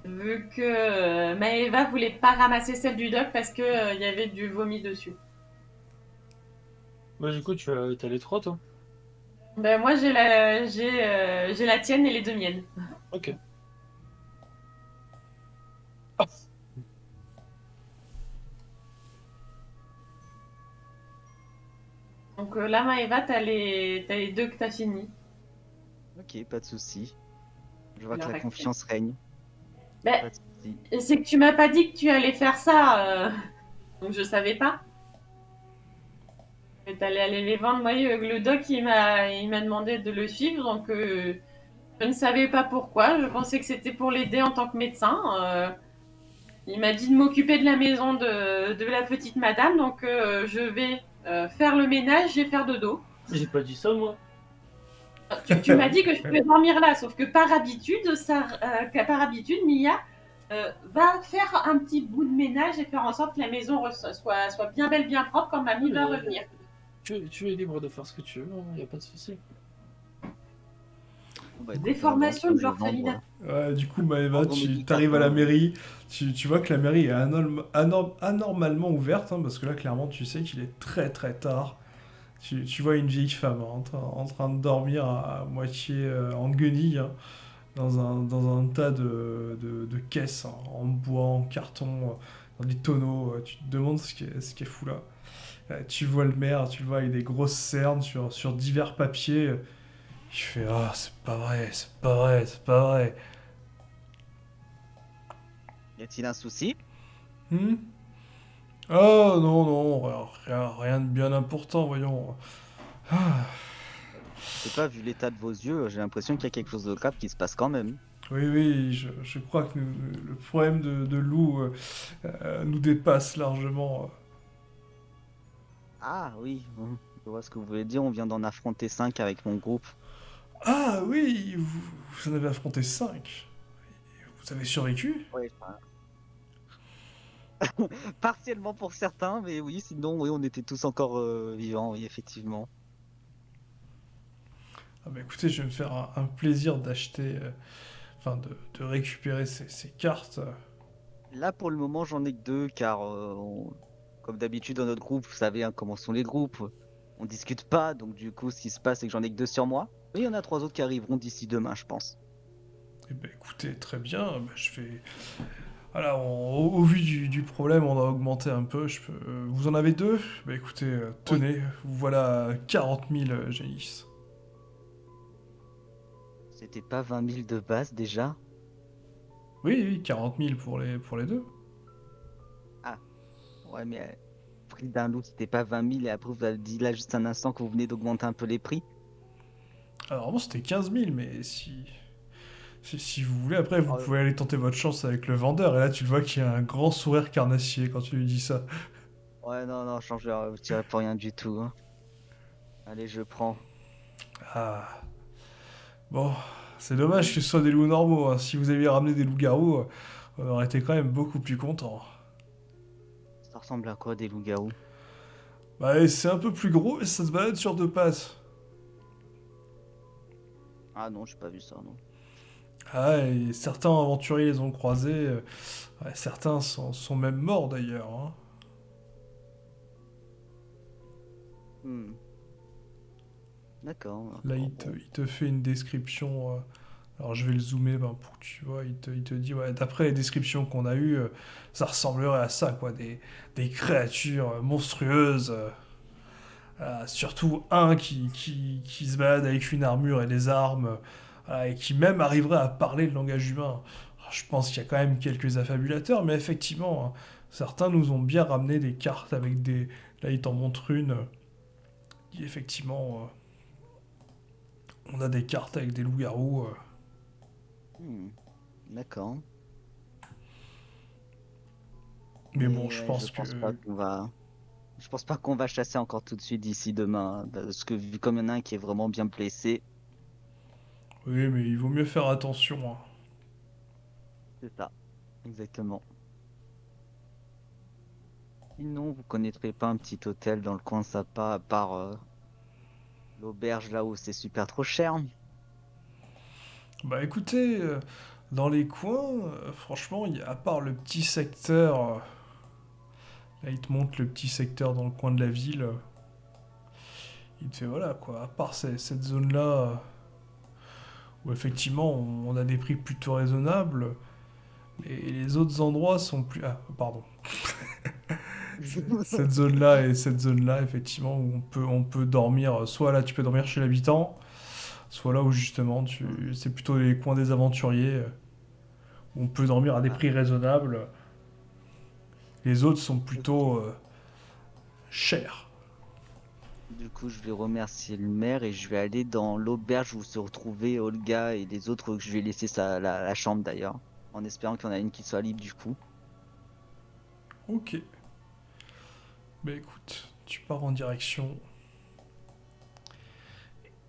Vu que Maëva voulait pas ramasser celle du doc parce que il y avait du vomi dessus. Bah, du coup, t'as les trois, toi. Ben, moi, j'ai la tienne et les 2 miennes. Ok. Donc là, Maëva, t'as les 2 que t'as fini. Ok, pas de souci. Je vois Il que en la reste confiance règne. Ben, Pas de souci. c'est que tu m'as pas dit que tu allais faire ça, donc je savais pas. Que t'allais aller les vendre. Moi, le doc, il m'a demandé de le suivre, donc je ne savais pas pourquoi. Je pensais que c'était pour l'aider en tant que médecin. Il m'a dit de m'occuper de la maison de la petite madame, donc je vais faire le ménage et faire dodo. J'ai pas dit ça, moi. Tu m'as dit que je pouvais dormir là, sauf que par habitude, Mia va faire un petit bout de ménage et faire en sorte que la maison soit bien belle, bien propre quand mamie va revenir. Tu es libre de faire ce que tu veux, il n'y a pas de souci. Bah, écoute, Déformation dans de ce cas, je vais l'orphelinat. vendre, Ouais, du coup, Maëva, vendre mes tu guitares, arrives à la hein. mairie, tu vois que la mairie est anormalement ouverte, hein, parce que là, clairement, tu sais qu'il est très très tard. Tu vois une vieille femme, hein, en train de dormir à moitié en guenilles, hein, dans un tas de caisses, hein, en bois, en carton, dans des tonneaux. Tu te demandes ce qu'elle fout là. Tu vois le maire, tu le vois avec des grosses cernes sur divers papiers. Il fait ah, c'est pas vrai, c'est pas vrai, c'est pas vrai. Y a-t-il un souci? Hmm. Oh non, non, rien de bien important, voyons. Ah, Je sais pas, vu l'état de vos yeux, j'ai l'impression qu'il y a quelque chose de grave qui se passe quand même. oui, oui, je crois que le problème de Lou nous dépasse largement. Ah oui, je vois ce que vous voulez dire, on vient d'en affronter 5 avec mon groupe. Ah oui, vous en avez affronté 5. Vous avez survécu? Ouais, partiellement pour certains, mais oui, sinon, oui, on était tous encore vivants, oui, effectivement. Ah bah écoutez, je vais me faire un plaisir d'acheter, enfin de récupérer ces cartes. Là, pour le moment, j'en ai que 2, car comme d'habitude dans notre groupe, vous savez hein, comment sont les groupes, on discute pas, donc du coup, ce qui se passe, c'est que j'en ai que 2 sur moi. Mais il y en a 3 autres qui arriveront d'ici demain, je pense. Eh ben écoutez, très bien, bah, je vais... Voilà, au vu du problème, on a augmenté un peu. Vous en avez 2? Bah écoutez, Oui. tenez, vous voilà 40 000 génis. C'était pas 20 000 de base déjà? Oui, oui, 40 000 pour les deux. Ah, ouais, mais prix d'un loup, c'était pas 20 000 et après vous avez dit là juste un instant que vous venez d'augmenter un peu les prix. Alors vraiment, c'était 15 000, mais si vous voulez, après, vous pouvez aller tenter votre chance avec le vendeur. Et là, tu le vois qu'il y a un grand sourire carnassier quand tu lui dis ça. Ouais, non, non, je dirais pour rien du tout, hein. Allez, je prends. Ah, bon, c'est dommage que ce soit des loups normaux, hein. Si vous aviez ramené des loups-garous, on aurait été quand même beaucoup plus contents. Ça ressemble à quoi des loups-garous? Bah, et c'est un peu plus gros et ça se balade sur 2 pattes. Ah non, j'ai pas vu ça, non. Ah, et certains aventuriers les ont croisés. Ouais, certains sont même morts d'ailleurs, hein. Hmm, d'accord, Là, d'accord, bon. il te fait une description. Alors, je vais le zoomer ben, pour que tu vois. Il te dit, ouais, d'après les descriptions qu'on a eues, ça ressemblerait à ça, quoi. Des créatures monstrueuses. Surtout un qui se balade avec une armure et des armes. Et qui même arriverait à parler le langage humain. Alors, je pense qu'il y a quand même quelques affabulateurs, mais effectivement, hein, certains nous ont bien ramené des cartes avec des. Là, il t'en montre une. Qui effectivement. On a des cartes avec des loups-garous. Hmm, d'accord. Mais Mais bon, je ouais, pense que. je pense pas qu'on va chasser encore tout de suite d'ici demain, hein, parce que vu comme il y en a un qui est vraiment bien blessé, Oui, mais il vaut mieux faire attention, hein. c'est ça, exactement. Sinon, vous connaîtrez pas un petit hôtel dans le coin sympa à part l'auberge là où c'est super trop cher? Bah écoutez, dans les coins, franchement, à part le petit secteur. Là, il te montre le petit secteur dans le coin de la ville. Il te fait voilà, quoi. À part cette zone-là, où effectivement on a des prix plutôt raisonnables, les autres endroits sont plus. Ah, pardon. Cette zone-là et cette zone-là, effectivement, où on peut dormir. Soit là, tu peux dormir chez l'habitant, soit là où justement, c'est plutôt les coins des aventuriers, où on peut dormir à des Ah, prix raisonnables. Les autres sont ok. plutôt chers. Du coup, je vais remercier le maire et je vais aller dans l'auberge où se retrouvaient Olga et les autres que je vais laisser la chambre d'ailleurs, en espérant qu'il y en a une qui soit libre du coup. Ok. Mais écoute, tu pars en direction.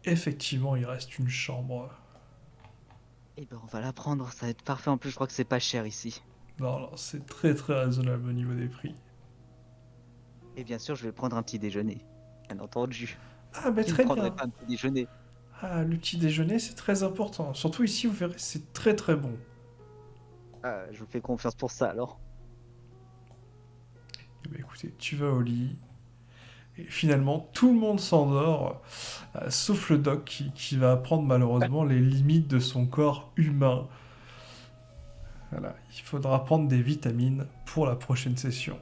Effectivement, il reste une chambre. Eh ben, on va la prendre, ça va être parfait. En plus, je crois que c'est pas cher ici. Non, c'est très très raisonnable au niveau des prix. Et bien sûr, je vais prendre un petit déjeuner. Bien entendu. Ah, mais Qui ne très prendrait bien. pas un petit déjeuner? Ah, le petit déjeuner, c'est très important. Surtout ici, vous verrez, c'est très très bon. Je vous fais confiance pour ça alors. Eh ben, écoutez, tu vas au lit. Et finalement, tout le monde s'endort, sauf le doc qui va apprendre malheureusement les limites de son corps humain. Voilà, il faudra prendre des vitamines pour la prochaine session.